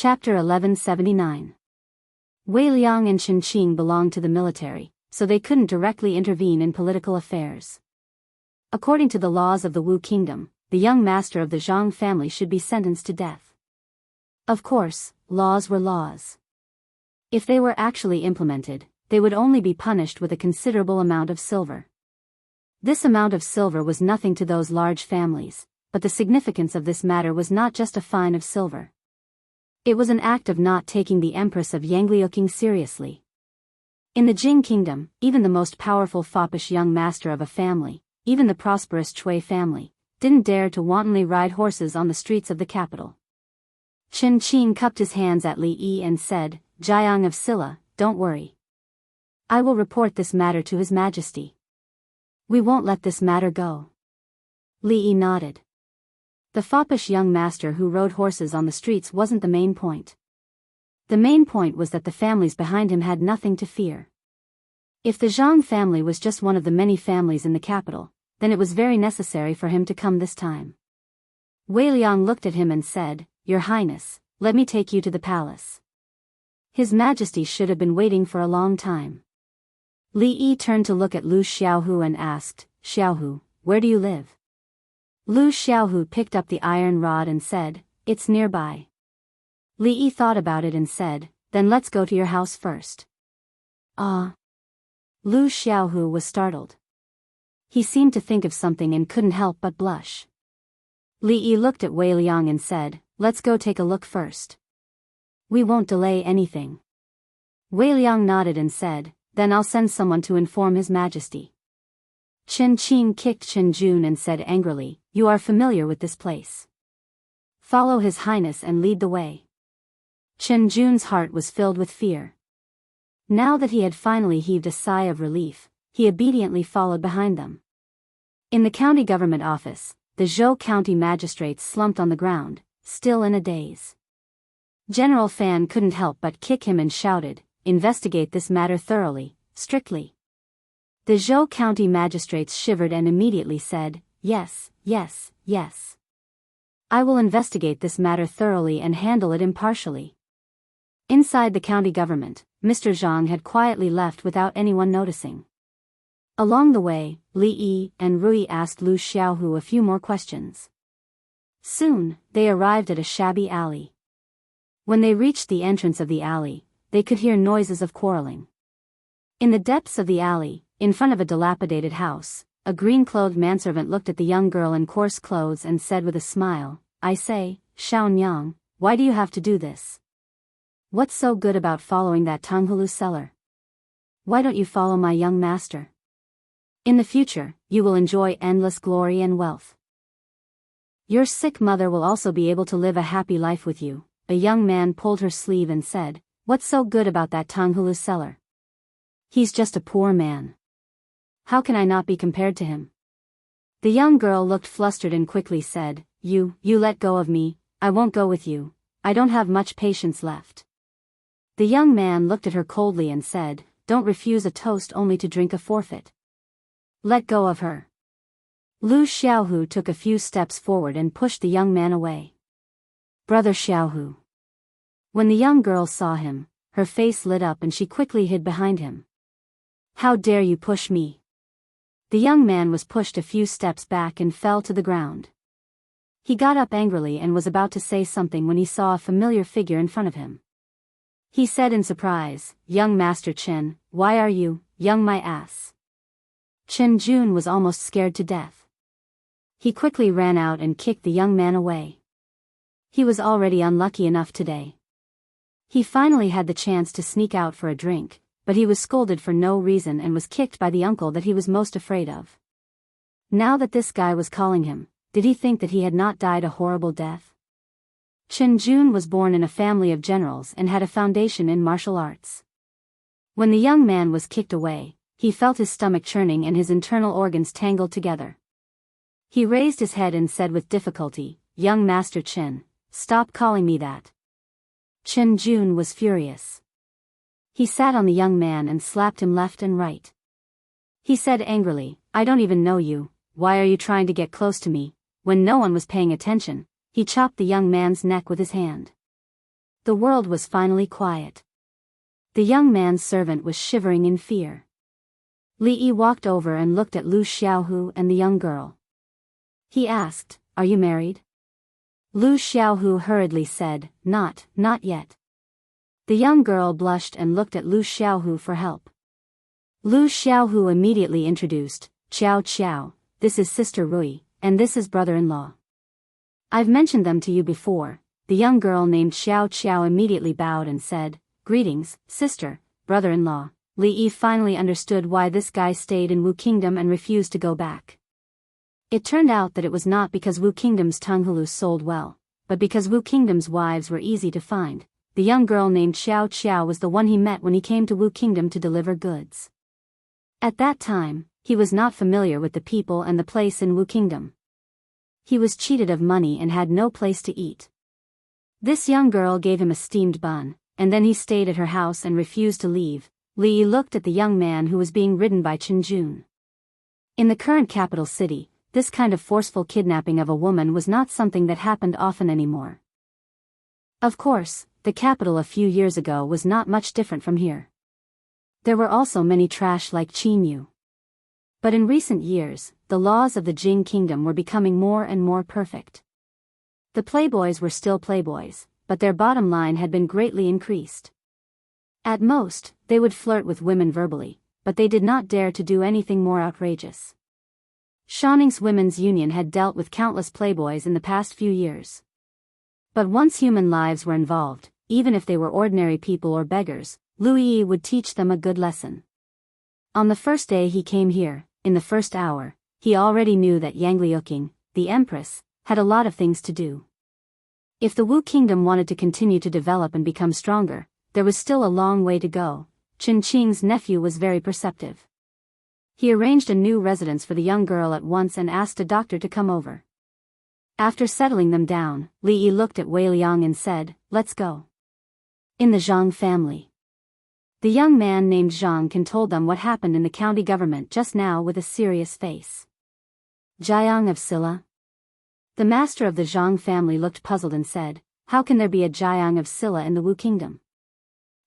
Chapter 1179. Wei Liang and Chen Qing belonged to the military, so they couldn't directly intervene in political affairs. According to the laws of the Wu Kingdom, the young master of the Zhang family should be sentenced to death. Of course, laws were laws. If they were actually implemented, they would only be punished with a considerable amount of silver. This amount of silver was nothing to those large families, but the significance of this matter was not just a fine of silver. It was an act of not taking the Empress of Yangliuqing seriously. In the Jing Kingdom, even the most powerful foppish young master of a family, even the prosperous Cui family, didn't dare to wantonly ride horses on the streets of the capital. Chen Qing cupped his hands at Li Yi and said, "Jiang of Silla, don't worry. I will report this matter to His Majesty. We won't let this matter go." Li Yi nodded. The foppish young master who rode horses on the streets wasn't the main point. The main point was that the families behind him had nothing to fear. If the Zhang family was just one of the many families in the capital, then it was very necessary for him to come this time. Wei Liang looked at him and said, "Your Highness, let me take you to the palace." His Majesty should have been waiting for a long time. Li Yi turned to look at Lu Xiaohu and asked, "Xiaohu, where do you live?" Lu Xiaohu picked up the iron rod and said, "It's nearby." Li Yi thought about it and said, "Then let's go to your house first." "Ah." Lu Xiaohu was startled. He seemed to think of something and couldn't help but blush. Li Yi looked at Wei Liang and said, "Let's go take a look first. We won't delay anything." Wei Liang nodded and said, "Then I'll send someone to inform His Majesty." Chen Qing kicked Chen Jun and said angrily, "You are familiar with this place. Follow His Highness and lead the way." Chen Jun's heart was filled with fear. Now that he had finally heaved a sigh of relief, he obediently followed behind them. In the county government office, the Zhou County magistrates slumped on the ground, still in a daze. General Fan couldn't help but kick him and shouted, "Investigate this matter thoroughly, strictly." The Zhou County magistrates shivered and immediately said, "Yes, yes, yes. I will investigate this matter thoroughly and handle it impartially." Inside the county government, Mr. Zhang had quietly left without anyone noticing. Along the way, Li Yi and Rui asked Lu Xiaohu a few more questions. Soon, they arrived at a shabby alley. When they reached the entrance of the alley, they could hear noises of quarreling. In the depths of the alley, in front of a dilapidated house, a green-clothed manservant looked at the young girl in coarse clothes and said with a smile, "I say, Xiaonyang, why do you have to do this? What's so good about following that Tonghulu seller? Why don't you follow my young master? In the future, you will enjoy endless glory and wealth. Your sick mother will also be able to live a happy life with you." A young man pulled her sleeve and said, "What's so good about that Tonghulu seller? He's just a poor man. How can I not be compared to him?" The young girl looked flustered and quickly said, You let go of me, I won't go with you, I don't have much patience left." The young man looked at her coldly and said, "Don't refuse a toast only to drink a forfeit. Let go of her." Lu Xiaohu took a few steps forward and pushed the young man away. "Brother Xiaohu." When the young girl saw him, her face lit up and she quickly hid behind him. "How dare you push me?" The young man was pushed a few steps back and fell to the ground. He got up angrily and was about to say something when he saw a familiar figure in front of him. He said in surprise, "Young Master Chen, why are you, young my ass?" Chen Jun was almost scared to death. He quickly ran out and kicked the young man away. He was already unlucky enough today. He finally had the chance to sneak out for a drink, but he was scolded for no reason and was kicked by the uncle that he was most afraid of. Now that this guy was calling him, did he think that he had not died a horrible death? Chen Jun was born in a family of generals and had a foundation in martial arts. When the young man was kicked away, he felt his stomach churning and his internal organs tangled together. He raised his head and said with difficulty, "Young Master Chen, stop calling me that." Chen Jun was furious. He sat on the young man and slapped him left and right. He said angrily, "I don't even know you, why are you trying to get close to me?" When no one was paying attention, he chopped the young man's neck with his hand. The world was finally quiet. The young man's servant was shivering in fear. Li Yi walked over and looked at Lu Xiaohu and the young girl. He asked, "Are you married?" Lu Xiaohu hurriedly said, Not yet." The young girl blushed and looked at Lu Xiaohu for help. Lu Xiaohu immediately introduced, Qiao, this is Sister Rui, and this is brother-in-law. I've mentioned them to you before." The young girl named Qiao immediately bowed and said, "Greetings, sister, brother-in-law." Li Yi finally understood why this guy stayed in Wu Kingdom and refused to go back. It turned out that it was not because Wu Kingdom's Tunghulu sold well, but because Wu Kingdom's wives were easy to find. The young girl named Qiao was the one he met when he came to Wu Kingdom to deliver goods. At that time, he was not familiar with the people and the place in Wu Kingdom. He was cheated of money and had no place to eat. This young girl gave him a steamed bun, and then he stayed at her house and refused to leave. Li Yi looked at the young man who was being ridden by Chen Jun. In the current capital city, this kind of forceful kidnapping of a woman was not something that happened often anymore. Of course, the capital a few years ago was not much different from here. There were also many trash like Qinyu. But in recent years, the laws of the Jing Kingdom were becoming more and more perfect. The playboys were still playboys, but their bottom line had been greatly increased. At most, they would flirt with women verbally, but they did not dare to do anything more outrageous. Shanning's Women's Union had dealt with countless playboys in the past few years. But once human lives were involved, even if they were ordinary people or beggars, Lu Yi would teach them a good lesson. On the first day he came here, in the first hour, he already knew that Yang Liuqing, the Empress, had a lot of things to do. If the Wu Kingdom wanted to continue to develop and become stronger, there was still a long way to go. Chen Qing's nephew was very perceptive. He arranged a new residence for the young girl at once and asked a doctor to come over. After settling them down, Li Yi looked at Wei Liang and said, "Let's go." In the Zhang family. The young man named Zhang Can told them what happened in the county government just now with a serious face. Jiang of Silla? The master of the Zhang family looked puzzled and said, "How can there be a Jiang of Silla in the Wu Kingdom?"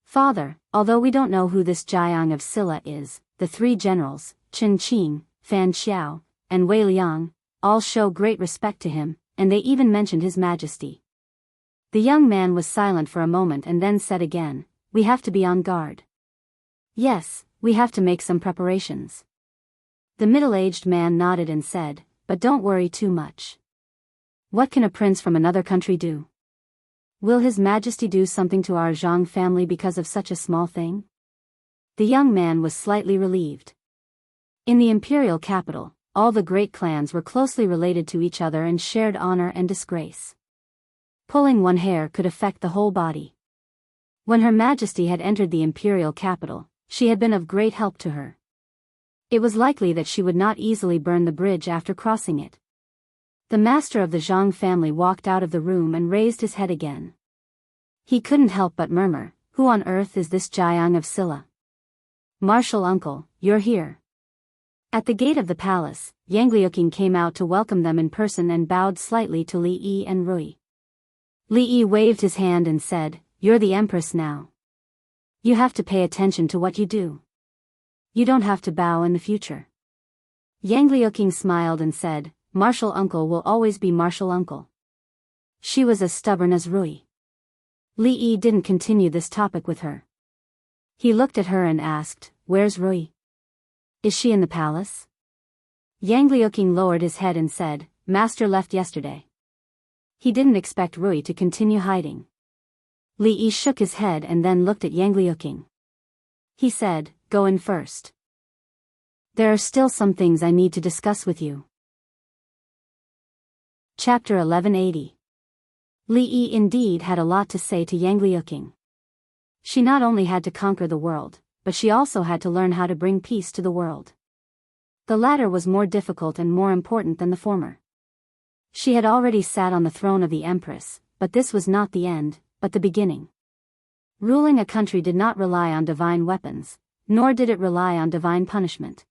"Father, although we don't know who this Jiang of Silla is, the three generals, Chen Qing, Fan Xiao, and Wei Liang, all show great respect to him, and they even mentioned His Majesty." The young man was silent for a moment and then said again, "We have to be on guard." "Yes, we have to make some preparations." The middle-aged man nodded and said, "But don't worry too much. What can a prince from another country do? Will His Majesty do something to our Zhang family because of such a small thing?" The young man was slightly relieved. In the imperial capital, all the great clans were closely related to each other and shared honor and disgrace. Pulling one hair could affect the whole body. When Her Majesty had entered the imperial capital, she had been of great help to her. It was likely that she would not easily burn the bridge after crossing it. The master of the Zhang family walked out of the room and raised his head again. He couldn't help but murmur, "Who on earth is this Jiang of Silla?" "Marshal uncle, you're here." At the gate of the palace, Yang Liuqing came out to welcome them in person and bowed slightly to Li Yi and Rui. Li Yi waved his hand and said, "You're the Empress now. You have to pay attention to what you do. You don't have to bow in the future." Yang Liuqing smiled and said, "Marshal uncle will always be Marshal uncle." She was as stubborn as Rui. Li Yi didn't continue this topic with her. He looked at her and asked, "Where's Rui? Is she in the palace?" Yang Liuqing lowered his head and said, "Master left yesterday." He didn't expect Rui to continue hiding. Li Yi shook his head and then looked at Yang Liuqing. He said, "Go in first. There are still some things I need to discuss with you." Chapter 1180. Li Yi indeed had a lot to say to Yang Liuqing. She not only had to conquer the world, but she also had to learn how to bring peace to the world. The latter was more difficult and more important than the former. She had already sat on the throne of the Empress, but this was not the end, but the beginning. Ruling a country did not rely on divine weapons, nor did it rely on divine punishment.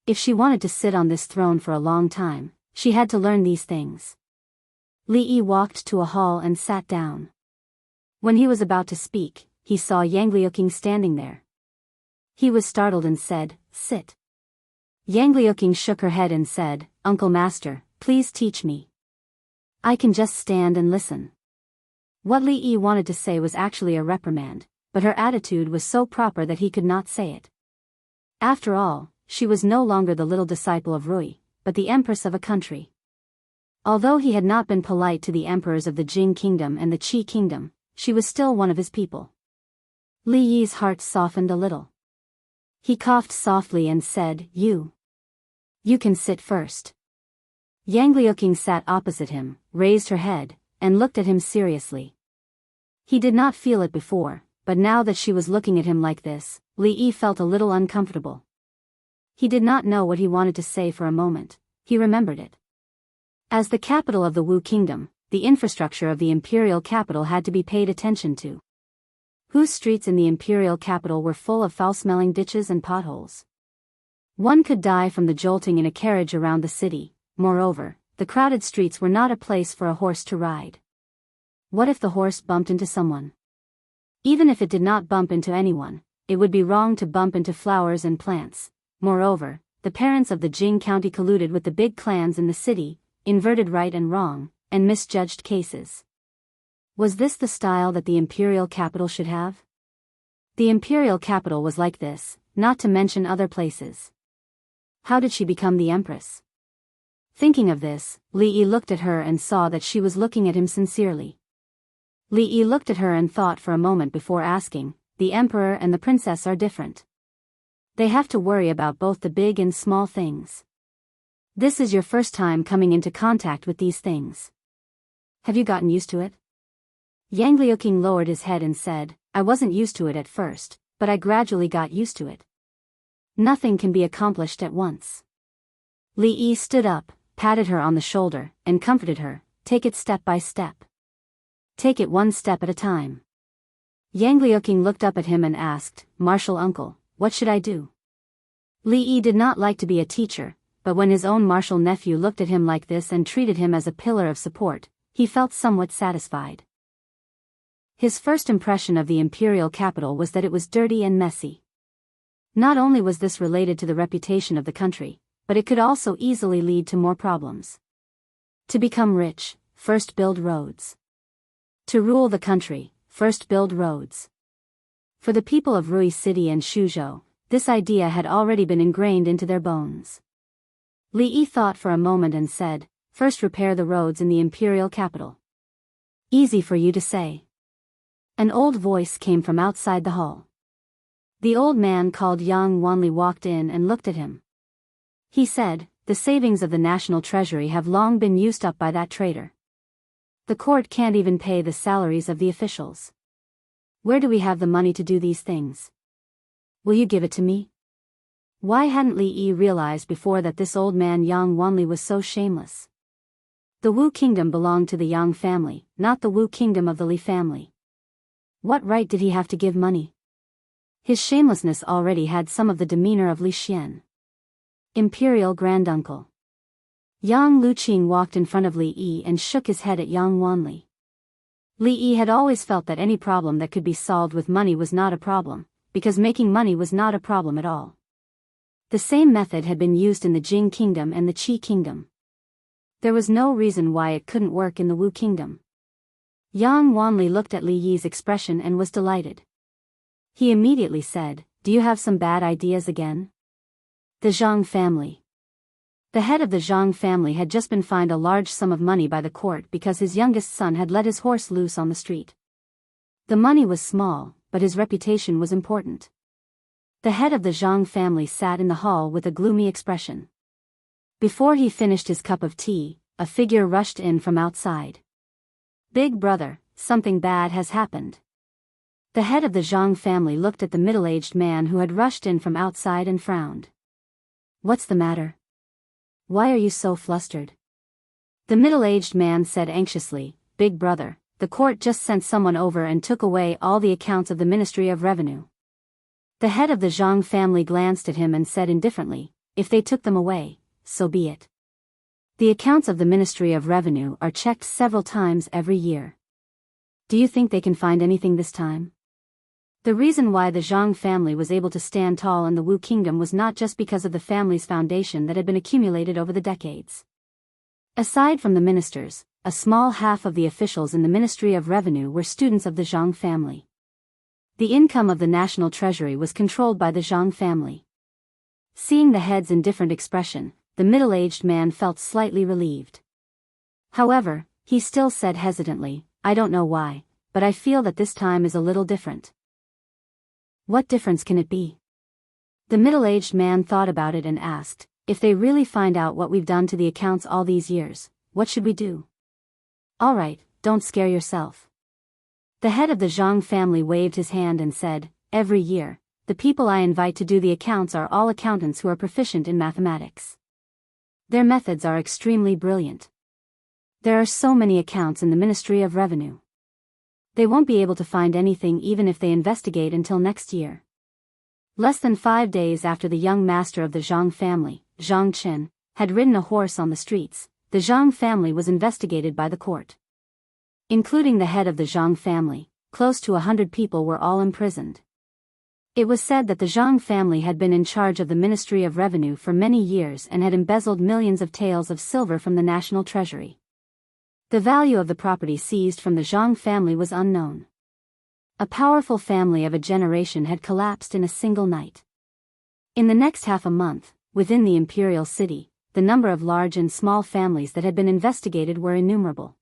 If she wanted to sit on this throne for a long time, she had to learn these things. Li Yi walked to a hall and sat down. When he was about to speak, he saw Yang Liuqing standing there. He was startled and said, "Sit." Yang Liuqing shook her head and said, "Uncle Master, please teach me. I can just stand and listen." What Li Yi wanted to say was actually a reprimand, but her attitude was so proper that he could not say it. After all, she was no longer the little disciple of Rui, but the empress of a country. Although he had not been polite to the emperors of the Jing kingdom and the Qi kingdom, she was still one of his people. Li Yi's heart softened a little. He coughed softly and said, You can sit first." Yang Liuqing sat opposite him, raised her head, and looked at him seriously. He did not feel it before, but now that she was looking at him like this, Li Yi felt a little uncomfortable. He did not know what he wanted to say for a moment. He remembered it. As the capital of the Wu Kingdom, the infrastructure of the imperial capital had to be paid attention to. Whose streets in the imperial capital were full of foul-smelling ditches and potholes. One could die from the jolting in a carriage around the city. Moreover, the crowded streets were not a place for a horse to ride. What if the horse bumped into someone? Even if it did not bump into anyone, it would be wrong to bump into flowers and plants. Moreover, the parents of the Jing county colluded with the big clans in the city, inverted right and wrong, and misjudged cases. Was this the style that the imperial capital should have? The imperial capital was like this, not to mention other places. How did she become the empress? Thinking of this, Li Yi looked at her and saw that she was looking at him sincerely. Li Yi looked at her and thought for a moment before asking, "The emperor and the princess are different. They have to worry about both the big and small things. This is your first time coming into contact with these things. Have you gotten used to it?" Yang Liuqing lowered his head and said, "I wasn't used to it at first, but I gradually got used to it. Nothing can be accomplished at once." Li Yi stood up, patted her on the shoulder, and comforted her. "Take it step by step. Take it one step at a time." Yang Liuqing looked up at him and asked, "Martial uncle, what should I do?" Li Yi did not like to be a teacher, but when his own martial nephew looked at him like this and treated him as a pillar of support, he felt somewhat satisfied. His first impression of the imperial capital was that it was dirty and messy. Not only was this related to the reputation of the country, but it could also easily lead to more problems. To become rich, first build roads. To rule the country, first build roads. For the people of Rui City and Shuzhou, this idea had already been ingrained into their bones. Li Yi thought for a moment and said, "First repair the roads in the imperial capital." "Easy for you to say." An old voice came from outside the hall. The old man called Yang Wanli walked in and looked at him. He said, "The savings of the national treasury have long been used up by that traitor. The court can't even pay the salaries of the officials. Where do we have the money to do these things? Will you give it to me?" Why hadn't Li Yi realized before that this old man Yang Wanli was so shameless? The Wu kingdom belonged to the Yang family, not the Wu kingdom of the Li family. What right did he have to give money? His shamelessness already had some of the demeanor of Li Xian. Imperial granduncle. Yang Luqing walked in front of Li Yi and shook his head at Yang Wanli. Li Yi had always felt that any problem that could be solved with money was not a problem, because making money was not a problem at all. The same method had been used in the Jing kingdom and the Qi kingdom. There was no reason why it couldn't work in the Wu kingdom. Yang Wanli looked at Li Yi's expression and was delighted. He immediately said, "Do you have some bad ideas again?" The Zhang family. The head of the Zhang family had just been fined a large sum of money by the court because his youngest son had let his horse loose on the street. The money was small, but his reputation was important. The head of the Zhang family sat in the hall with a gloomy expression. Before he finished his cup of tea, a figure rushed in from outside. "Big brother, something bad has happened." The head of the Zhang family looked at the middle-aged man who had rushed in from outside and frowned. "What's the matter? Why are you so flustered?" The middle-aged man said anxiously, "Big brother, the court just sent someone over and took away all the accounts of the Ministry of Revenue." The head of the Zhang family glanced at him and said indifferently, "If they took them away, so be it. The accounts of the Ministry of Revenue are checked several times every year. Do you think they can find anything this time? The reason why the Zhang family was able to stand tall in the Wu kingdom was not just because of the family's foundation that had been accumulated over the decades. Aside from the ministers, a small half of the officials in the Ministry of Revenue were students of the Zhang family. The income of the national treasury was controlled by the Zhang family. Seeing the heads in different expression, the middle-aged man felt slightly relieved. However, he still said hesitantly, "I don't know why, but I feel that this time is a little different." What difference can it be? The middle-aged man thought about it and asked, "If they really find out what we've done to the accounts all these years, what should we do?" "All right, don't scare yourself." The head of the Zhang family waved his hand and said, "Every year, the people I invite to do the accounts are all accountants who are proficient in mathematics. Their methods are extremely brilliant. There are so many accounts in the Ministry of Revenue. They won't be able to find anything even if they investigate until next year." Less than 5 days after the young master of the Zhang family, Zhang Chen, had ridden a horse on the streets, the Zhang family was investigated by the court. Including the head of the Zhang family, close to 100 people were all imprisoned. It was said that the Zhang family had been in charge of the Ministry of Revenue for many years and had embezzled millions of taels of silver from the national treasury. The value of the property seized from the Zhang family was unknown. A powerful family of a generation had collapsed in a single night. In the next half a month, within the imperial city, the number of large and small families that had been investigated were innumerable.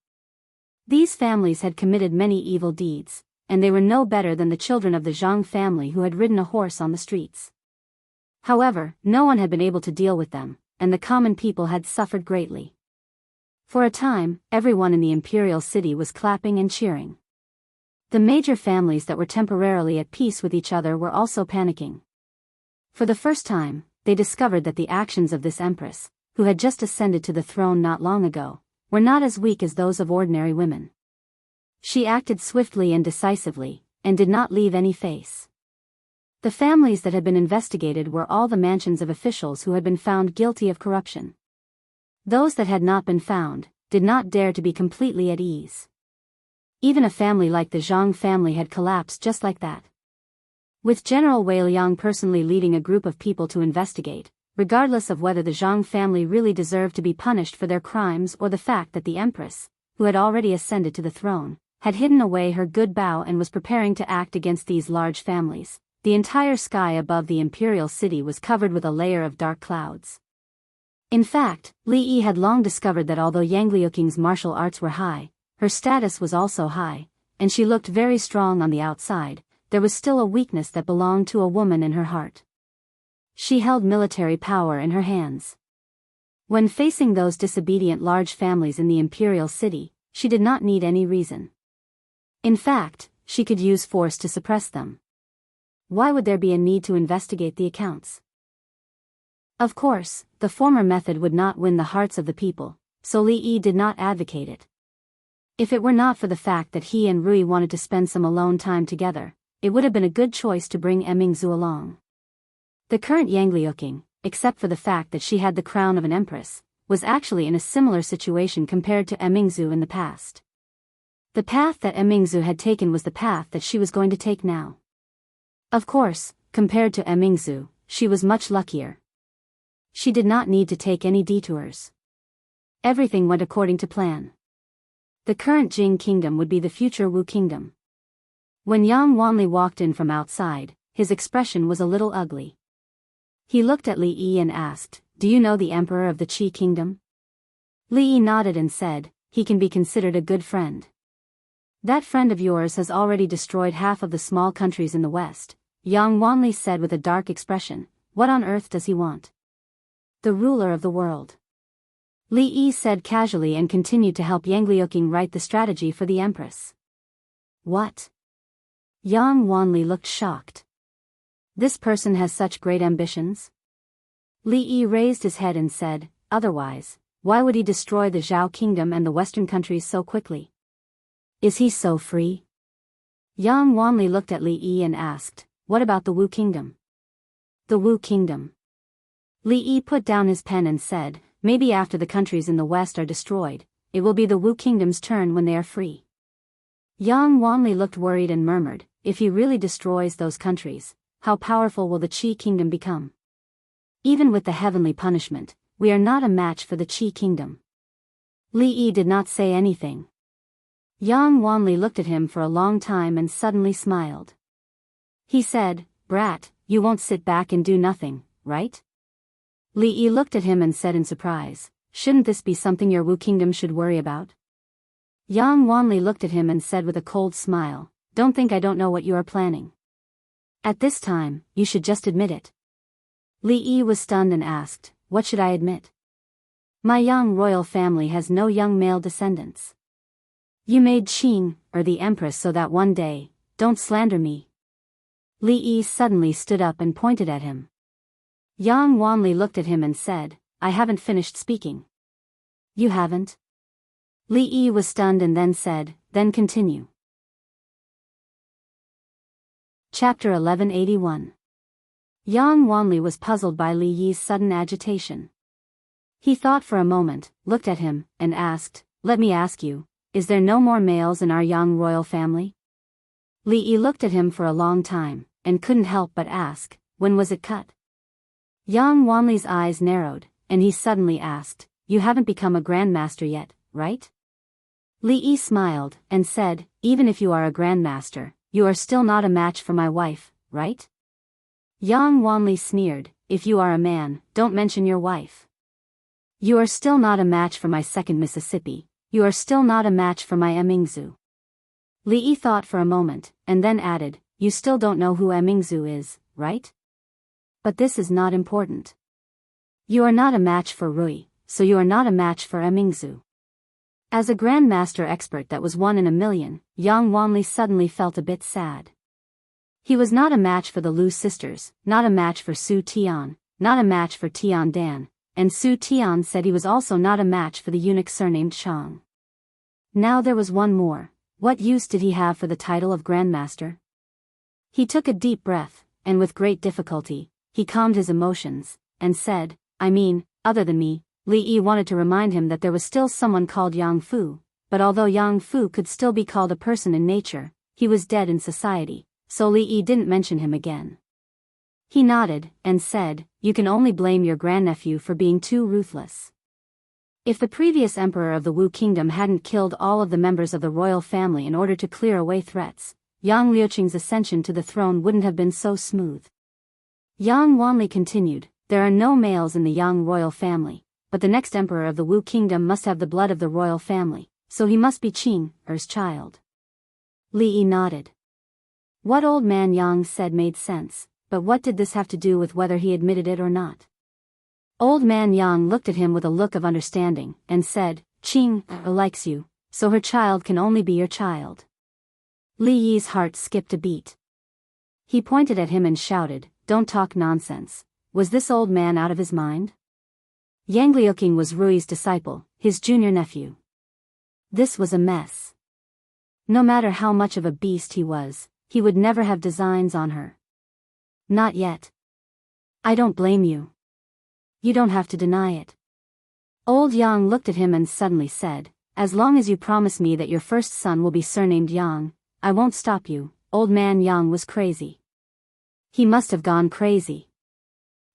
These families had committed many evil deeds, and they were no better than the children of the Zhang family who had ridden a horse on the streets. However, no one had been able to deal with them, and the common people had suffered greatly. For a time, everyone in the imperial city was clapping and cheering. The major families that were temporarily at peace with each other were also panicking. For the first time, they discovered that the actions of this empress, who had just ascended to the throne not long ago, were not as weak as those of ordinary women. She acted swiftly and decisively, and did not leave any face. The families that had been investigated were all the mansions of officials who had been found guilty of corruption. Those that had not been found, did not dare to be completely at ease. Even a family like the Zhang family had collapsed just like that. With General Wei Liang personally leading a group of people to investigate, regardless of whether the Zhang family really deserved to be punished for their crimes or the fact that the empress, who had already ascended to the throne, had hidden away her good bow and was preparing to act against these large families, the entire sky above the imperial city was covered with a layer of dark clouds. In fact, Li Yi had long discovered that although Yang Liuqing's martial arts were high, her status was also high, and she looked very strong on the outside, there was still a weakness that belonged to a woman in her heart. She held military power in her hands. When facing those disobedient large families in the imperial city, she did not need any reason. In fact, she could use force to suppress them. Why would there be a need to investigate the accounts? Of course, the former method would not win the hearts of the people, so Li Yi did not advocate it. If it were not for the fact that he and Rui wanted to spend some alone time together, it would have been a good choice to bring Mingzhu along. The current Yang Liuqing, except for the fact that she had the crown of an empress, was actually in a similar situation compared to Mingzhu in the past. The path that Mingzhu had taken was the path that she was going to take now. Of course, compared to Mingzhu, she was much luckier. She did not need to take any detours. Everything went according to plan. The current Jing kingdom would be the future Wu kingdom. When Yang Wanli walked in from outside, his expression was a little ugly. He looked at Li Yi and asked, "Do you know the emperor of the Qi kingdom?" Li Yi nodded and said, "He can be considered a good friend." "That friend of yours has already destroyed half of the small countries in the west," Yang Wanli said with a dark expression. "What on earth does he want?" "The ruler of the world," Li Yi said casually and continued to help Yang Liuqing write the strategy for the empress. "What?" Yang Wanli looked shocked. "This person has such great ambitions?" Li Yi raised his head and said, "Otherwise, why would he destroy the Zhao kingdom and the western countries so quickly? Is he so free?" Yang Wanli looked at Li Yi and asked, "What about the Wu kingdom?" "The Wu kingdom." Li Yi put down his pen and said, "Maybe after the countries in the west are destroyed, it will be the Wu kingdom's turn when they are free." Yang Wanli looked worried and murmured, if he really destroys those countries, how powerful will the Qi kingdom become? Even with the heavenly punishment, we are not a match for the Qi kingdom. Li Yi did not say anything. Yang Wanli looked at him for a long time and suddenly smiled. He said, "Brat, you won't sit back and do nothing, right?" Li Yi looked at him and said in surprise, "Shouldn't this be something your Wu kingdom should worry about?" Yang Wanli looked at him and said with a cold smile, "Don't think I don't know what you are planning. At this time, you should just admit it." Li Yi was stunned and asked, "What should I admit?" "My young royal family has no young male descendants. You made Qing, or the empress, so that one day, don't slander me." Li Yi suddenly stood up and pointed at him. Yang Wanli looked at him and said, "I haven't finished speaking." "You haven't?" Li Yi was stunned and then said, "Then continue." Chapter 1181. Yang Wanli was puzzled by Li Yi's sudden agitation. He thought for a moment, looked at him, and asked, "Let me ask you, is there no more males in our young royal family?" Li Yi looked at him for a long time, and couldn't help but ask, "When was it cut?" Yang Wanli's eyes narrowed, and he suddenly asked, "You haven't become a grandmaster yet, right?" Li Yi smiled, and said, "Even if you are a grandmaster, you are still not a match for my wife, right?" Yang Wanli sneered, "If you are a man, don't mention your wife. You are still not a match for my second Mississippi, you are still not a match for my Emingzu." Li Yi thought for a moment, and then added, "You still don't know who Emingzu is, right? But this is not important. You are not a match for Rui, so you are not a match for Emingzu." As a grandmaster expert that was 1 in a million, Yang Wanli suddenly felt a bit sad. He was not a match for the Lu sisters, not a match for Su Tian, not a match for Tian Dan, and Su Tian said he was also not a match for the eunuch surnamed Chang. Now there was one more. What use did he have for the title of grandmaster? He took a deep breath, and with great difficulty, he calmed his emotions, and said, "I mean, other than me." Li Yi wanted to remind him that there was still someone called Yang Fu, but although Yang Fu could still be called a person in nature, he was dead in society, so Li Yi didn't mention him again. He nodded, and said, "You can only blame your grandnephew for being too ruthless. If the previous emperor of the Wu kingdom hadn't killed all of the members of the royal family in order to clear away threats, Yang Liuqing's ascension to the throne wouldn't have been so smooth." Yang Wanli continued, "There are no males in the Yang royal family, but the next emperor of the Wu kingdom must have the blood of the royal family, so he must be Qing, Er's child." Li Yi nodded. What old man Yang said made sense, but what did this have to do with whether he admitted it or not? Old man Yang looked at him with a look of understanding, and said, "Qing likes you, so her child can only be your child." Li Yi's heart skipped a beat. He pointed at him and shouted, "Don't talk nonsense. Was this old man out of his mind?" Yang Liuqing was Rui's disciple, his junior nephew. This was a mess. No matter how much of a beast he was, he would never have designs on her. Not yet. "I don't blame you. You don't have to deny it." Old Yang looked at him and suddenly said, "As long as you promise me that your first son will be surnamed Yang, I won't stop you." Old man Yang was crazy. He must have gone crazy.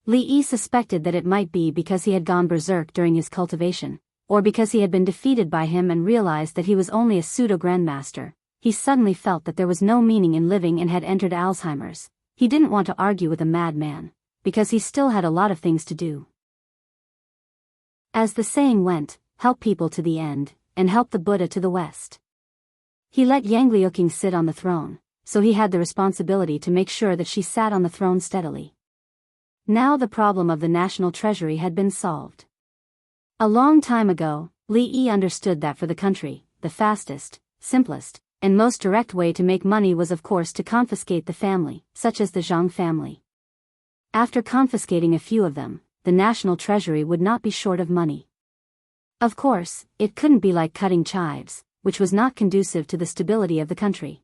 Li Yi suspected that it might be because he had gone berserk during his cultivation, or because he had been defeated by him and realized that he was only a pseudo-grandmaster. He suddenly felt that there was no meaning in living and had entered Alzheimer's. He didn't want to argue with a madman, because he still had a lot of things to do. As the saying went, help people to the end, and help the Buddha to the west. He let Yang Liuqing sit on the throne, so he had the responsibility to make sure that she sat on the throne steadily. Now the problem of the national treasury had been solved. A long time ago, Li Yi understood that for the country, the fastest, simplest, and most direct way to make money was of course to confiscate the family, such as the Zhang family. After confiscating a few of them, the national treasury would not be short of money. Of course, it couldn't be like cutting chives, which was not conducive to the stability of the country.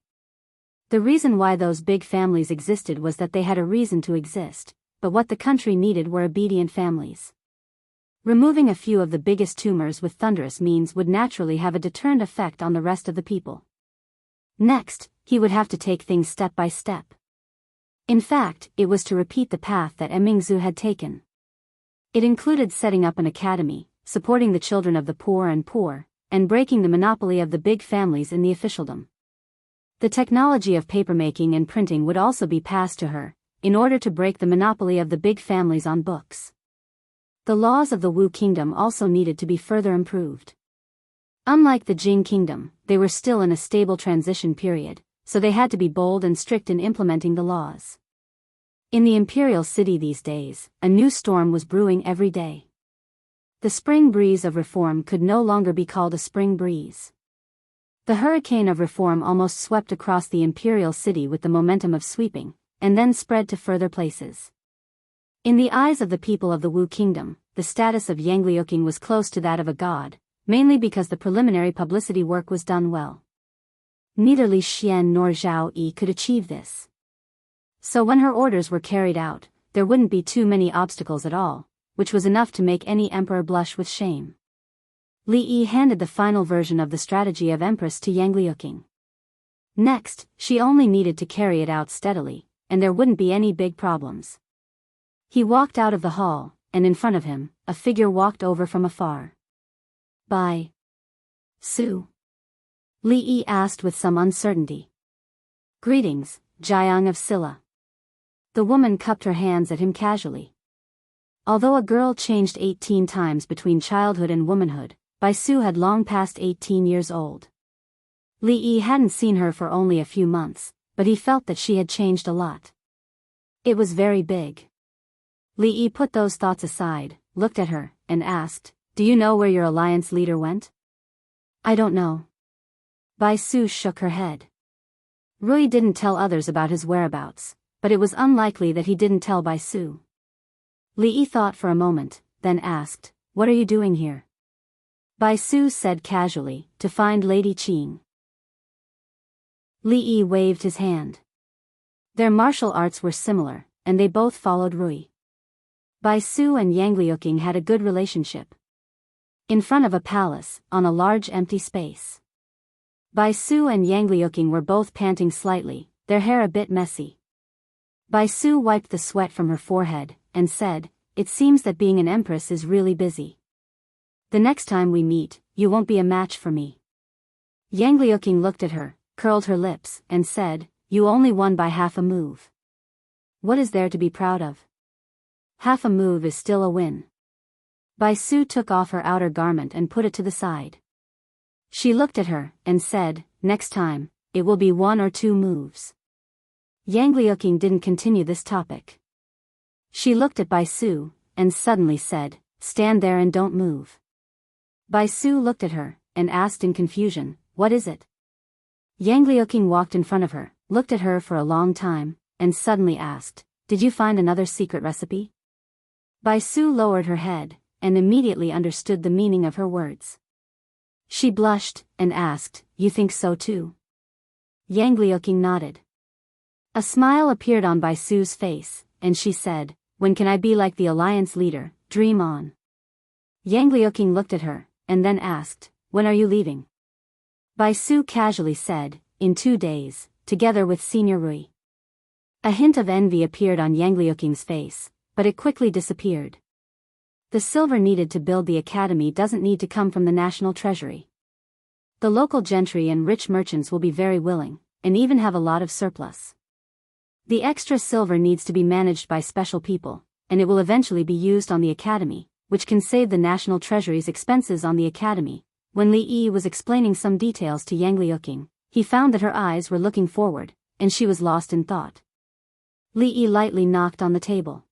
The reason why those big families existed was that they had a reason to exist, but what the country needed were obedient families. Removing a few of the biggest tumors with thunderous means would naturally have a deterrent effect on the rest of the people. Next, he would have to take things step by step. In fact, it was to repeat the path that Emingzu had taken. It included setting up an academy, supporting the children of the poor, and breaking the monopoly of the big families in the officialdom. The technology of papermaking and printing would also be passed to her, in order to break the monopoly of the big families on books. The laws of the Wu Kingdom also needed to be further improved. Unlike the Jing Kingdom, they were still in a stable transition period, so they had to be bold and strict in implementing the laws. In the imperial city these days, a new storm was brewing every day. The spring breeze of reform could no longer be called a spring breeze. The hurricane of reform almost swept across the imperial city with the momentum of sweeping, and then spread to further places. In the eyes of the people of the Wu Kingdom, the status of Yang Liuqing was close to that of a god, mainly because the preliminary publicity work was done well. Neither Li Xian nor Zhao Yi could achieve this. So when her orders were carried out, there wouldn't be too many obstacles at all, which was enough to make any emperor blush with shame. Li Yi handed the final version of the strategy of Empress to Yang Liuqing. Next, she only needed to carry it out steadily, and there wouldn't be any big problems. He walked out of the hall, and in front of him, a figure walked over from afar. "By Su?" Li Yi asked with some uncertainty. "Greetings, Jiang of Silla." The woman cupped her hands at him casually. Although a girl changed 18 times between childhood and womanhood, Bai Su had long passed 18 years old. Li Yi hadn't seen her for only a few months, but he felt that she had changed a lot. It was very big. Li Yi put those thoughts aside, looked at her, and asked, "Do you know where your alliance leader went?" "I don't know." Bai Su shook her head. Rui didn't tell others about his whereabouts, but it was unlikely that he didn't tell Bai Su. Li Yi thought for a moment, then asked, "What are you doing here?" Bai Su said casually, "To find Lady Qing." Li Yi waved his hand. Their martial arts were similar, and they both followed Rui. Bai Su and Yang Liuqing had a good relationship. In front of a palace, on a large empty space. Bai Su and Yang Liuqing were both panting slightly, their hair a bit messy. Bai Su wiped the sweat from her forehead, and said, "It seems that being an empress is really busy. The next time we meet, you won't be a match for me." Yang Liuqing looked at her, curled her lips, and said, "You only won by half a move. What is there to be proud of? Half a move is still a win." Bai Su took off her outer garment and put it to the side. She looked at her, and said, "Next time, it will be 1 or 2 moves." Yang Liuqing didn't continue this topic. She looked at Bai Su, and suddenly said, "Stand there and don't move." Bai Su looked at her, and asked in confusion, "What is it?" Yang Liuqing walked in front of her, looked at her for a long time, and suddenly asked, "Did you find another secret recipe?" Bai Su lowered her head, and immediately understood the meaning of her words. She blushed, and asked, "You think so too?" Yang Liuqing nodded. A smile appeared on Bai Su's face, and she said, "When can I be like the alliance leader, dream on?" Yang Liuqing looked at her, and then asked, "When are you leaving?" Bai Su casually said, "In 2 days, together with Senior Rui." A hint of envy appeared on Yang Liuqing's face, but it quickly disappeared. The silver needed to build the academy doesn't need to come from the national treasury. The local gentry and rich merchants will be very willing, and even have a lot of surplus. The extra silver needs to be managed by special people, and it will eventually be used on the academy, which can save the national treasury's expenses on the academy. When Li Yi was explaining some details to Yang Liuqing, he found that her eyes were looking forward, and she was lost in thought. Li Yi lightly knocked on the table.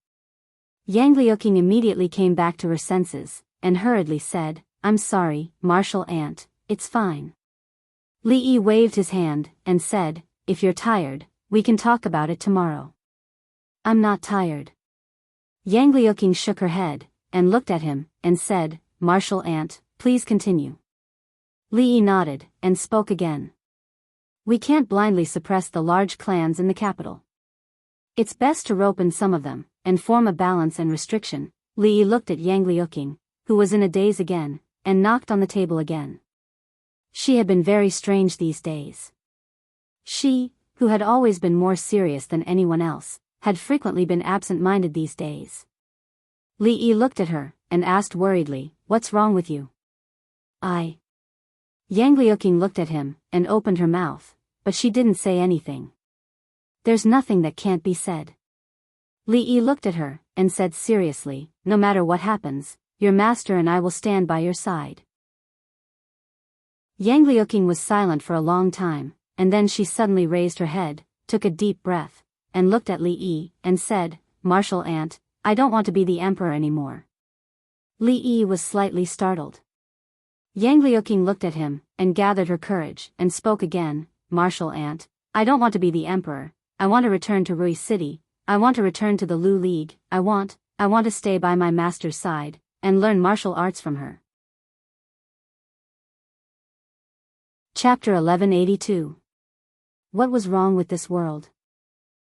Yang Liuqing immediately came back to her senses, and hurriedly said, "I'm sorry, Martial Aunt, it's fine." Li Yi waved his hand, and said, "If you're tired, we can talk about it tomorrow." "I'm not tired." Yang Liuqing shook her head, and looked at him, and said, "Martial Aunt, please continue." Li Yi nodded, and spoke again. "We can't blindly suppress the large clans in the capital. It's best to rope in some of them, and form a balance and restriction." Li Yi looked at Yang Liuqing, who was in a daze again, and knocked on the table again. She had been very strange these days. She, who had always been more serious than anyone else, had frequently been absent-minded these days. Li Yi looked at her, and asked worriedly, "What's wrong with you?" Yang Liuqing looked at him, and opened her mouth, but she didn't say anything. "There's nothing that can't be said." Li Yi looked at her, and said seriously, "No matter what happens, your master and I will stand by your side." Yang Liuqing was silent for a long time, and then she suddenly raised her head, took a deep breath, and looked at Li Yi, and said, "Martial aunt, I don't want to be the emperor anymore." Li Yi was slightly startled. Yang Liuqing looked at him, and gathered her courage, and spoke again, "Martial aunt, I don't want to be the emperor, I want to return to Rui City, I want to return to the Lu League, I want to stay by my master's side, and learn martial arts from her." Chapter 1182. What was wrong with this world?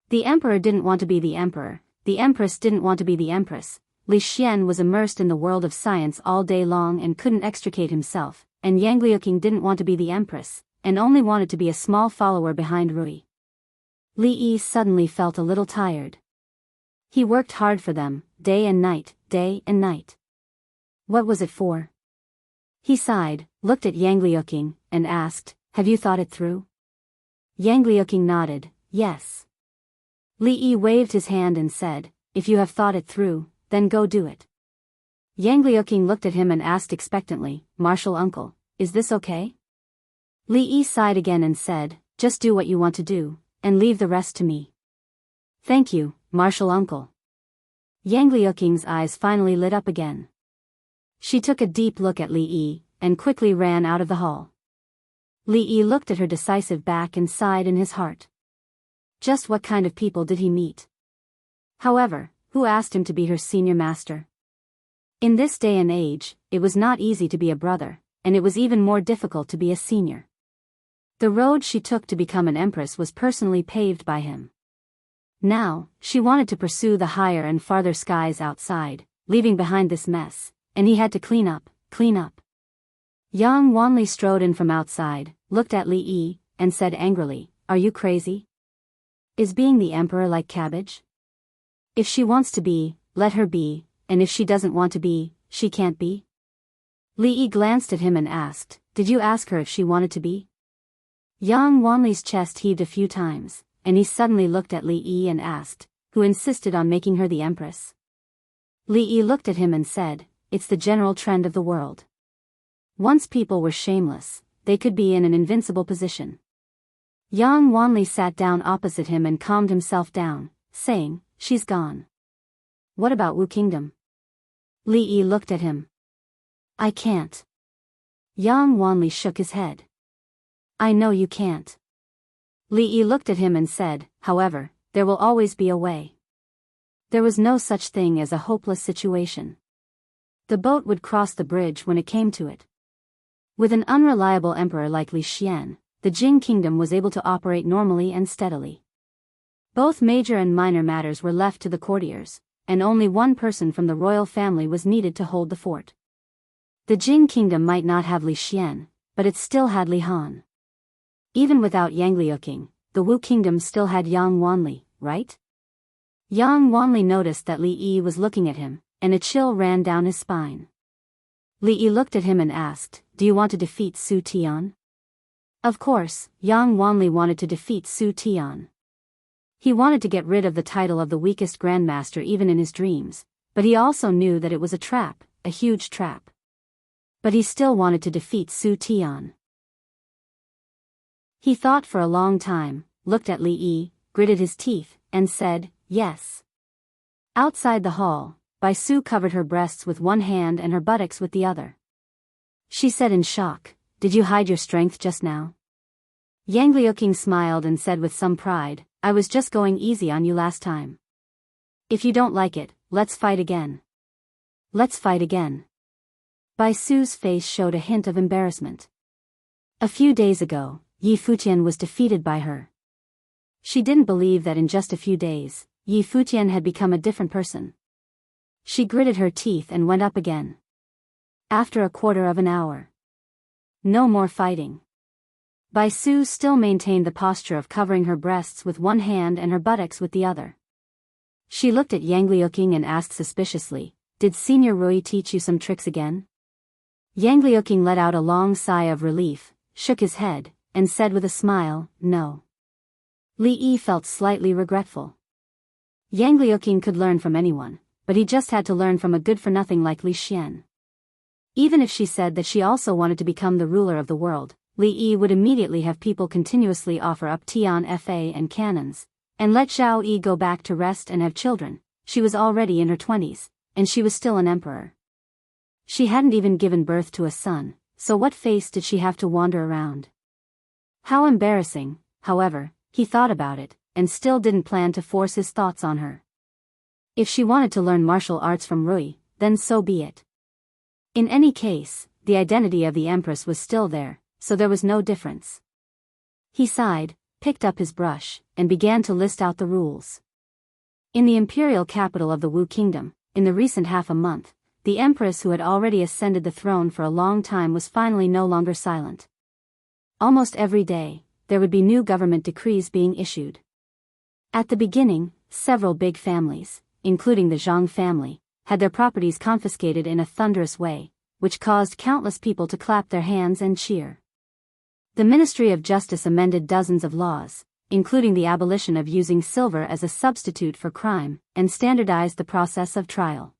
The emperor didn't want to be the emperor, the empress didn't want to be the empress. Li Xian was immersed in the world of science all day long and couldn't extricate himself, and Yang Liuqing didn't want to be the empress, and only wanted to be a small follower behind Rui. Li Yi suddenly felt a little tired. He worked hard for them, day and night, day and night. What was it for? He sighed, looked at Yang Liuqing, and asked, "Have you thought it through?" Yang Liuqing nodded, "Yes." Li Yi waved his hand and said, "If you have thought it through, then go do it." Yang Liuqing looked at him and asked expectantly, "Martial uncle, is this okay?" Li Yi sighed again and said, "Just do what you want to do, and leave the rest to me." "Thank you, martial uncle." Yang Liuqing's eyes finally lit up again. She took a deep look at Li Yi, and quickly ran out of the hall. Li Yi looked at her decisive back and sighed in his heart. Just what kind of people did he meet? However, who asked him to be her senior master? In this day and age, it was not easy to be a brother, and it was even more difficult to be a senior. The road she took to become an empress was personally paved by him. Now, she wanted to pursue the higher and farther skies outside, leaving behind this mess, and he had to clean up. Yang Wanli strode in from outside, looked at Li Yi, and said angrily, "Are you crazy? Is being the emperor like cabbage? If she wants to be, let her be, and if she doesn't want to be, she can't be?" Li Yi glanced at him and asked, "Did you ask her if she wanted to be?" Yang Wanli's chest heaved a few times, and he suddenly looked at Li Yi and asked, "Who insisted on making her the empress?" Li Yi looked at him and said, "It's the general trend of the world. Once people were shameless, they could be in an invincible position." Yang Wanli sat down opposite him and calmed himself down, saying, "She's gone." "What about Wu Kingdom?" Li Yi looked at him. "I can't." Yang Wanli shook his head. "I know you can't." Li Yi looked at him and said, "However, there will always be a way." There was no such thing as a hopeless situation. The boat would cross the bridge when it came to it. With an unreliable emperor like Li Xian, the Jing kingdom was able to operate normally and steadily. Both major and minor matters were left to the courtiers, and only one person from the royal family was needed to hold the fort. The Jing kingdom might not have Li Xian, but it still had Li Han. Even without Yang Liuqing, the Wu kingdom still had Yang Wanli, right? Yang Wanli noticed that Li Yi was looking at him, and a chill ran down his spine. Li Yi looked at him and asked, "Do you want to defeat Su Tian?" Of course, Yang Wanli wanted to defeat Su Tian. He wanted to get rid of the title of the weakest grandmaster even in his dreams, but he also knew that it was a trap, a huge trap. But he still wanted to defeat Su Tian. He thought for a long time, looked at Li Yi, gritted his teeth, and said, "Yes." Outside the hall, Bai Su covered her breasts with one hand and her buttocks with the other. She said in shock, "Did you hide your strength just now?" Yang Liuqing smiled and said with some pride, "I was just going easy on you last time. If you don't like it, let's fight again." "Let's fight again." Bai Su's face showed a hint of embarrassment. A few days ago, Yi Futian was defeated by her. She didn't believe that in just a few days, Yi Futian had become a different person. She gritted her teeth and went up again. After a quarter of an hour. No more fighting. Bai Su still maintained the posture of covering her breasts with one hand and her buttocks with the other. She looked at Yang Liuqing and asked suspiciously, "Did Senior Rui teach you some tricks again?" Yang Liuqing let out a long sigh of relief, shook his head, and said with a smile, "No." Li Yi felt slightly regretful. Yang Liuqing could learn from anyone, but he just had to learn from a good-for-nothing like Li Xian. Even if she said that she also wanted to become the ruler of the world, Li Yi would immediately have people continuously offer up Tian Fa and cannons, and let Zhao Yi go back to rest and have children. She was already in her 20s, and she was still an emperor. She hadn't even given birth to a son, so what face did she have to wander around? How embarrassing. However, he thought about it, and still didn't plan to force his thoughts on her. If she wanted to learn martial arts from Rui, then so be it. In any case, the identity of the empress was still there, so there was no difference. He sighed, picked up his brush, and began to list out the rules. In the imperial capital of the Wu Kingdom, in the recent half a month, the empress who had already ascended the throne for a long time was finally no longer silent. Almost every day, there would be new government decrees being issued. At the beginning, several big families, including the Zhang family, had their properties confiscated in a thunderous way, which caused countless people to clap their hands and cheer. The Ministry of Justice amended dozens of laws, including the abolition of using silver as a substitute for crime, and standardized the process of trial.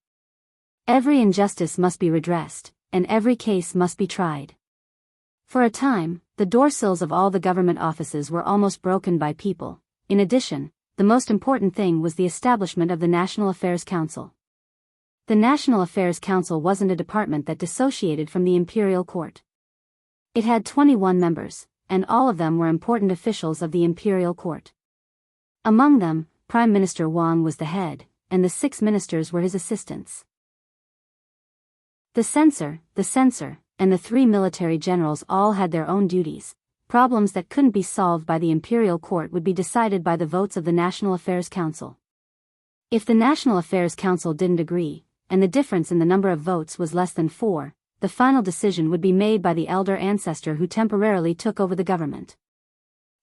Every injustice must be redressed, and every case must be tried. For a time, the doorsills of all the government offices were almost broken by people. In addition, the most important thing was the establishment of the National Affairs Council. The National Affairs Council wasn't a department that dissociated from the imperial court. It had 21 members, and all of them were important officials of the imperial court. Among them, Prime Minister Wang was the head, and the 6 ministers were his assistants. The censor, and the 3 military generals all had their own duties. Problems that couldn't be solved by the imperial court would be decided by the votes of the National Affairs Council. If the National Affairs Council didn't agree, and the difference in the number of votes was less than 4, the final decision would be made by the elder ancestor who temporarily took over the government.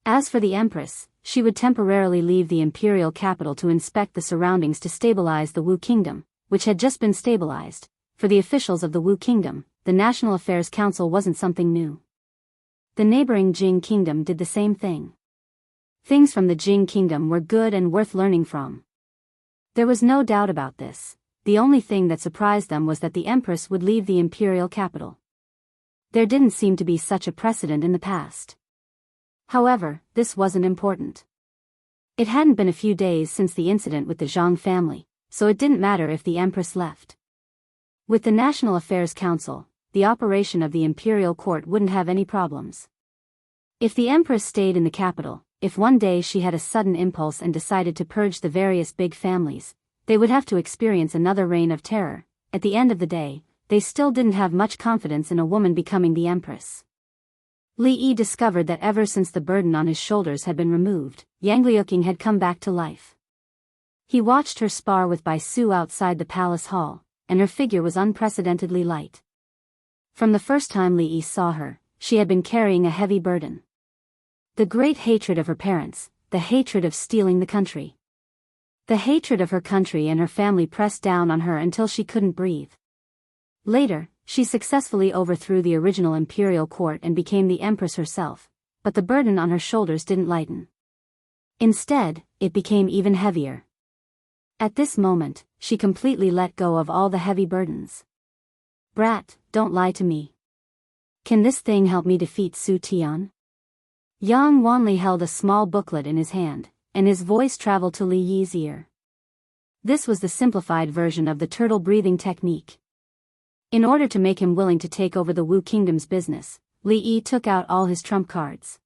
As for the empress, she would temporarily leave the imperial capital to inspect the surroundings to stabilize the Wu Kingdom, which had just been stabilized. For the officials of the Wu Kingdom, the National Affairs Council wasn't something new. The neighboring Jing Kingdom did the same thing. Things from the Jing Kingdom were good and worth learning from. There was no doubt about this. The only thing that surprised them was that the empress would leave the imperial capital. There didn't seem to be such a precedent in the past. However, this wasn't important. It hadn't been a few days since the incident with the Zhang family, so it didn't matter if the empress left. With the National Affairs Council, the operation of the imperial court wouldn't have any problems. If the empress stayed in the capital, if one day she had a sudden impulse and decided to purge the various big families, they would have to experience another reign of terror. At the end of the day, they still didn't have much confidence in a woman becoming the empress. Li Yi discovered that ever since the burden on his shoulders had been removed, Yang Liuqing had come back to life. He watched her spar with Bai Su outside the palace hall, and her figure was unprecedentedly light. From the first time Li Yi saw her, she had been carrying a heavy burden. The great hatred of her parents, the hatred of stealing the country. The hatred of her country and her family pressed down on her until she couldn't breathe. Later, she successfully overthrew the original imperial court and became the empress herself, but the burden on her shoulders didn't lighten. Instead, it became even heavier. At this moment, she completely let go of all the heavy burdens. "Brat, don't lie to me. Can this thing help me defeat Su Tian?" Yang Wanli held a small booklet in his hand, and his voice traveled to Li Yi's ear. This was the simplified version of the turtle breathing technique. In order to make him willing to take over the Wu Kingdom's business, Li Yi took out all his trump cards.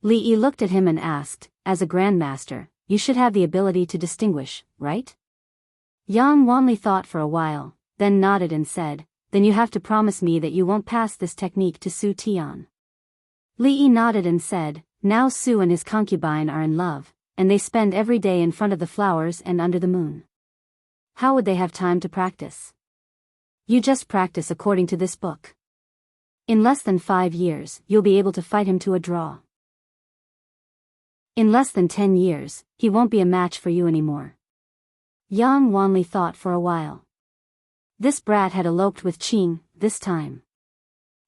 Li Yi looked at him and asked, "As a grandmaster, you should have the ability to distinguish, right?" Yang Wanli thought for a while, then nodded and said, "Then you have to promise me that you won't pass this technique to Su Tian." Li Yi nodded and said, "Now Su and his concubine are in love, and they spend every day in front of the flowers and under the moon. How would they have time to practice? You just practice according to this book." In less than 5 years, you'll be able to fight him to a draw. In less than 10 years, he won't be a match for you anymore. Yang Wanli thought for a while. This brat had eloped with Qing, this time.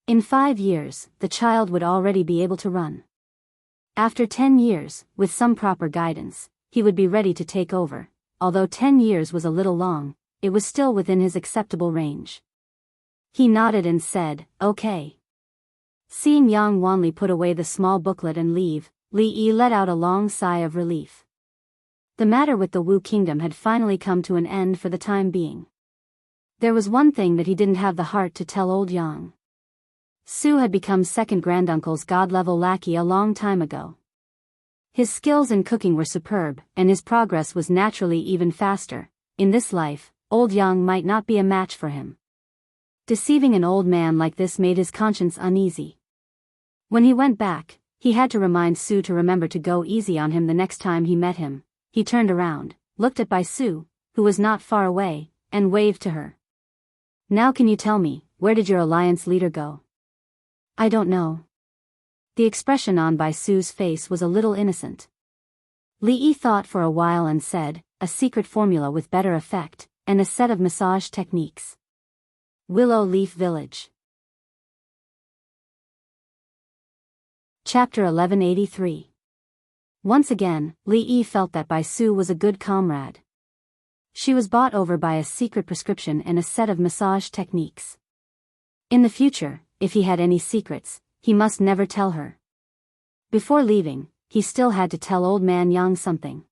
In 5 years, the child would already be able to run. After 10 years, with some proper guidance, he would be ready to take over. Although 10 years was a little long, it was still within his acceptable range. He nodded and said, "Okay." Seeing Yang Wanli put away the small booklet and leave, Li Yi let out a long sigh of relief. The matter with the Wu Kingdom had finally come to an end for the time being. There was one thing that he didn't have the heart to tell old Yang. Su had become second granduncle's god-level lackey a long time ago. His skills in cooking were superb, and his progress was naturally even faster. In this life, old Yang might not be a match for him. Deceiving an old man like this made his conscience uneasy. When he went back, he had to remind Su to remember to go easy on him the next time he met him. He turned around, looked at Bai Su, who was not far away, and waved to her. "Now can you tell me, where did your alliance leader go?" "I don't know." The expression on Bai Su's face was a little innocent. Li Yi thought for a while and said, "A secret formula with better effect, and a set of massage techniques. Willow Leaf Village." Chapter 1183. Once again, Li Yi felt that Bai Su was a good comrade. She was bought over by a secret prescription and a set of massage techniques. In the future, if he had any secrets, he must never tell her. Before leaving, he still had to tell old man Yang something.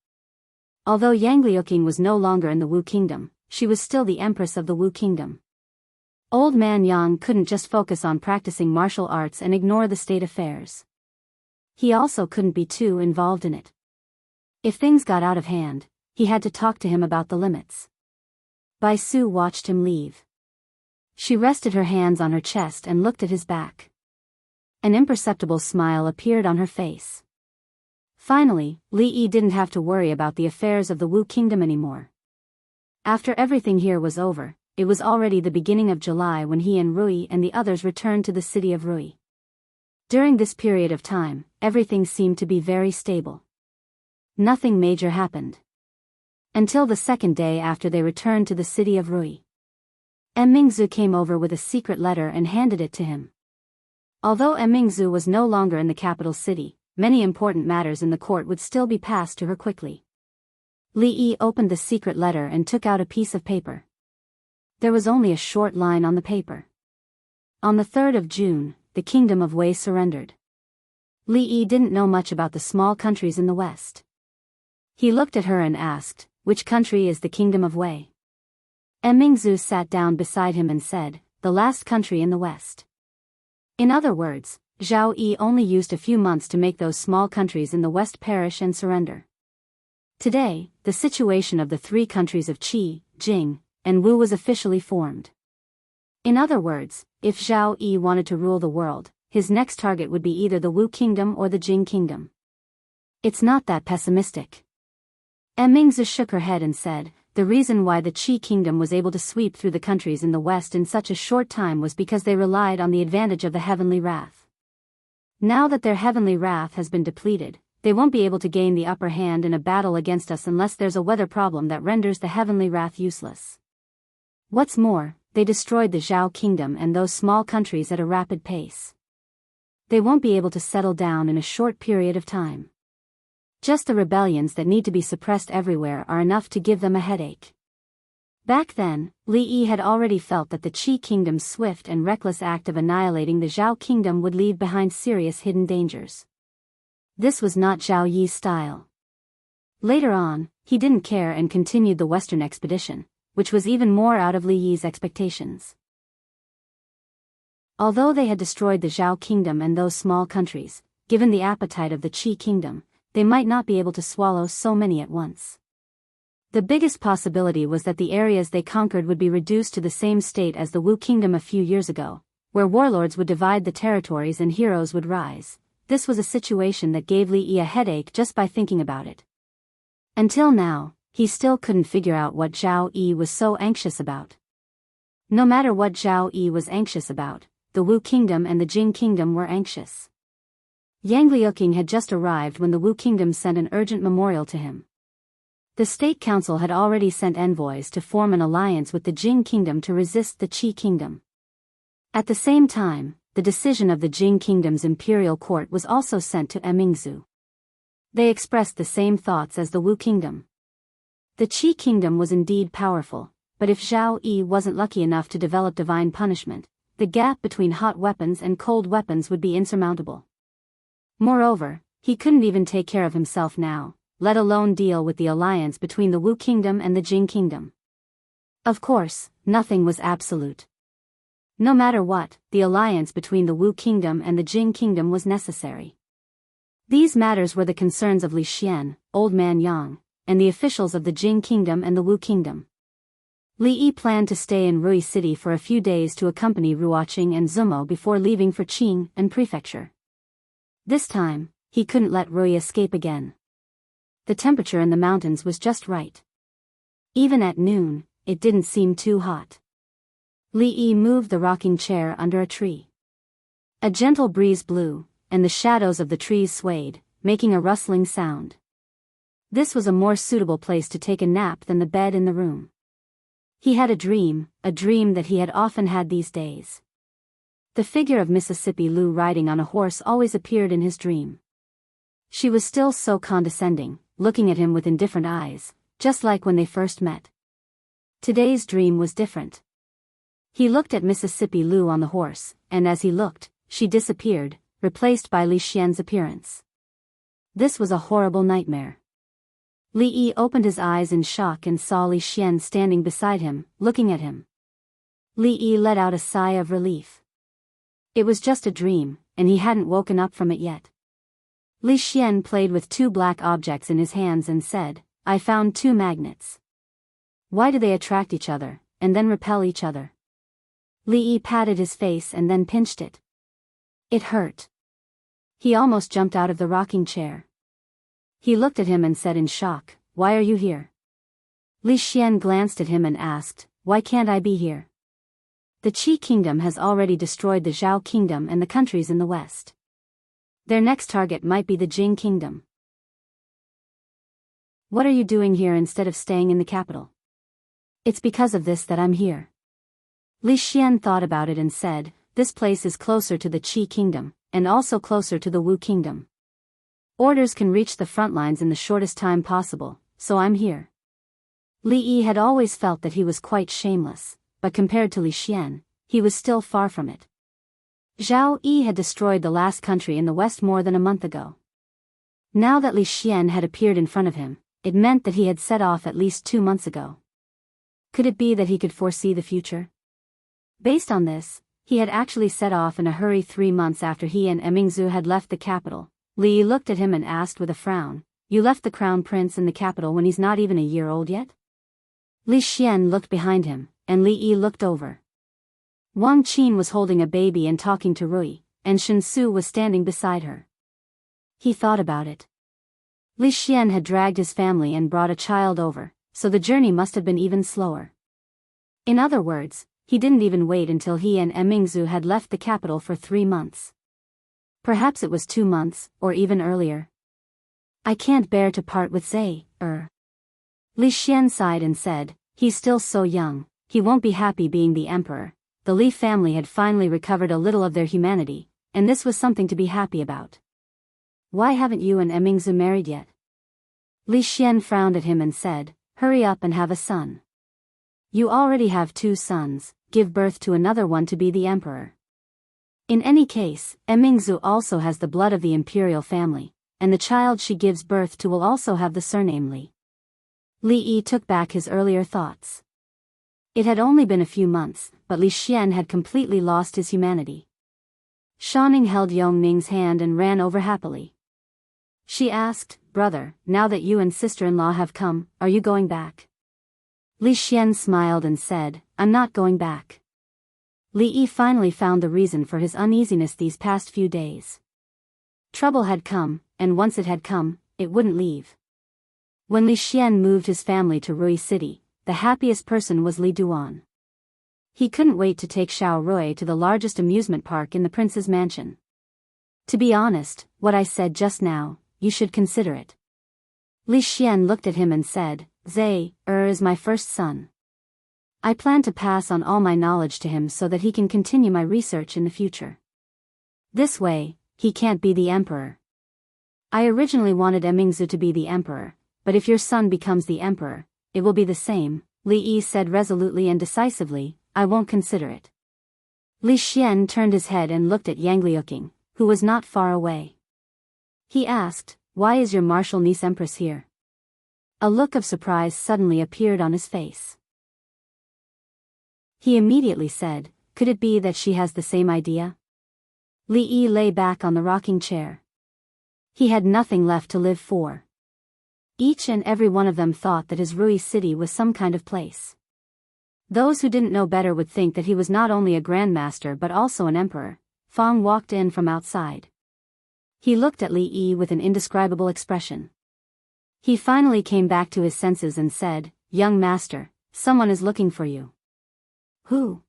Although Yang Liuqing was no longer in the Wu Kingdom, she was still the empress of the Wu Kingdom. Old man Yang couldn't just focus on practicing martial arts and ignore the state affairs. He also couldn't be too involved in it. If things got out of hand, he had to talk to him about the limits. Bai Su watched him leave. She rested her hands on her chest and looked at his back. An imperceptible smile appeared on her face. Finally, Li Yi didn't have to worry about the affairs of the Wu Kingdom anymore. After everything here was over, it was already the beginning of July when he and Rui and the others returned to the city of Rui. During this period of time, everything seemed to be very stable. Nothing major happened. Until the second day after they returned to the city of Rui. Mingzu came over with a secret letter and handed it to him. Although Mingzu was no longer in the capital city, many important matters in the court would still be passed to her quickly. Li Yi opened the secret letter and took out a piece of paper. There was only a short line on the paper. On the 3rd of June, the kingdom of Wei surrendered. Li Yi didn't know much about the small countries in the west. He looked at her and asked, "Which country is the kingdom of Wei?" Mingzu sat down beside him and said, "The last country in the west." In other words, Zhao Yi only used a few months to make those small countries in the west perish and surrender. Today, the situation of the 3 countries of Qi, Jing, and Wu was officially formed. In other words, if Zhao Yi wanted to rule the world, his next target would be either the Wu Kingdom or the Jing Kingdom. It's not that pessimistic. Mingzu shook her head and said, "The reason why the Qi Kingdom was able to sweep through the countries in the west in such a short time was because they relied on the advantage of the heavenly wrath. Now that their heavenly wrath has been depleted, they won't be able to gain the upper hand in a battle against us unless there's a weather problem that renders the heavenly wrath useless. What's more, they destroyed the Zhao Kingdom and those small countries at a rapid pace. They won't be able to settle down in a short period of time. Just the rebellions that need to be suppressed everywhere are enough to give them a headache." Back then, Li Yi had already felt that the Qi Kingdom's swift and reckless act of annihilating the Zhao Kingdom would leave behind serious hidden dangers. This was not Zhao Yi's style. Later on, he didn't care and continued the western expedition, which was even more out of Li Yi's expectations. Although they had destroyed the Zhao Kingdom and those small countries, given the appetite of the Qi Kingdom, they might not be able to swallow so many at once. The biggest possibility was that the areas they conquered would be reduced to the same state as the Wu Kingdom a few years ago, where warlords would divide the territories and heroes would rise. This was a situation that gave Li Yi a headache just by thinking about it. Until now, he still couldn't figure out what Zhao Yi was so anxious about. No matter what Zhao Yi was anxious about, the Wu kingdom and the Jing kingdom were anxious. Yang Liuqing had just arrived when the Wu kingdom sent an urgent memorial to him. The state council had already sent envoys to form an alliance with the Jing kingdom to resist the Qi kingdom. At the same time, the decision of the Jing kingdom's imperial court was also sent to Emingzu. They expressed the same thoughts as the Wu kingdom. The Qi kingdom was indeed powerful, but if Zhao Yi wasn't lucky enough to develop divine punishment, the gap between hot weapons and cold weapons would be insurmountable. Moreover, he couldn't even take care of himself now, let alone deal with the alliance between the Wu kingdom and the Jing kingdom. Of course, nothing was absolute. No matter what, the alliance between the Wu kingdom and the Jing kingdom was necessary. These matters were the concerns of Li Xian, Old Man Yang, and the officials of the Jing kingdom and the Wu kingdom. Li Yi planned to stay in Rui City for a few days to accompany Ruoqing and Zumo before leaving for Qing and Prefecture. This time, he couldn't let Rui escape again. The temperature in the mountains was just right. Even at noon, it didn't seem too hot. Li Yi moved the rocking chair under a tree. A gentle breeze blew, and the shadows of the trees swayed, making a rustling sound. This was a more suitable place to take a nap than the bed in the room. He had a dream that he had often had these days. The figure of Mississippi Lu riding on a horse always appeared in his dream. She was still so condescending, looking at him with indifferent eyes, just like when they first met. Today's dream was different. He looked at Mississippi Lu on the horse, and as he looked, she disappeared, replaced by Li Xian's appearance. This was a horrible nightmare. Li Yi opened his eyes in shock and saw Li Xian standing beside him, looking at him. Li Yi let out a sigh of relief. It was just a dream, and he hadn't woken up from it yet. Li Xian played with two black objects in his hands and said, "I found two magnets. Why do they attract each other, and then repel each other?" Li Yi patted his face and then pinched it. It hurt. He almost jumped out of the rocking chair. He looked at him and said in shock, "Why are you here?" Li Xian glanced at him and asked, "Why can't I be here?" The Qi kingdom has already destroyed the Zhao kingdom and the countries in the west. Their next target might be the Jing kingdom. What are you doing here instead of staying in the capital? It's because of this that I'm here. Li Xian thought about it and said, "This place is closer to the Qi kingdom, and also closer to the Wu kingdom. Orders can reach the front lines in the shortest time possible, so I'm here." Li Yi had always felt that he was quite shameless, but compared to Li Xian, he was still far from it. Zhao Yi had destroyed the last country in the west more than a month ago. Now that Li Xian had appeared in front of him, it meant that he had set off at least 2 months ago. Could it be that he could foresee the future? Based on this, he had actually set off in a hurry 3 months after he and Emingzu had left the capital. Li Yi looked at him and asked with a frown, "You left the crown prince in the capital when he's not even a year old yet?" Li Xian looked behind him, and Li Yi looked over. Wang Qin was holding a baby and talking to Rui, and Shen Su was standing beside her. He thought about it. Li Xian had dragged his family and brought a child over, so the journey must have been even slower. In other words, he didn't even wait until he and Emingzu had left the capital for 3 months. Perhaps it was 2 months, or even earlier. "I can't bear to part with Zai, Li Xian sighed and said, "He's still so young, he won't be happy being the emperor." The Li family had finally recovered a little of their humanity, and this was something to be happy about. "Why haven't you and Emingzu married yet?" Li Xian frowned at him and said, "Hurry up and have a son. You already have 2 sons, give birth to another one to be the emperor." In any case, Emingzu also has the blood of the imperial family, and the child she gives birth to will also have the surname Li. Li Yi took back his earlier thoughts. It had only been a few months, but Li Xian had completely lost his humanity. Shaning held Yongning's hand and ran over happily. She asked, "Brother, now that you and sister-in-law have come, are you going back?" Li Xian smiled and said, "I'm not going back." Li Yi finally found the reason for his uneasiness these past few days. Trouble had come, and once it had come, it wouldn't leave. When Li Xian moved his family to Rui City, the happiest person was Li Duan. He couldn't wait to take Xiao Rui to the largest amusement park in the prince's mansion. To be honest, what I said just now, you should consider it. Li Xian looked at him and said, Zhe is my first son. I plan to pass on all my knowledge to him so that he can continue my research in the future. This way, he can't be the emperor. I originally wanted Emingzu to be the emperor, but if your son becomes the emperor, it will be the same, Li Yi said resolutely and decisively. I won't consider it. Li Xian turned his head and looked at Yang Liuqing, who was not far away. He asked, why is your martial niece empress here? A look of surprise suddenly appeared on his face. He immediately said, could it be that she has the same idea? Li Yi lay back on the rocking chair. He had nothing left to live for. Each and every one of them thought that his Rui city was some kind of place. Those who didn't know better would think that he was not only a grandmaster but also an emperor. Fang walked in from outside. He looked at Li Yi with an indescribable expression. He finally came back to his senses and said, young master, someone is looking for you. Who?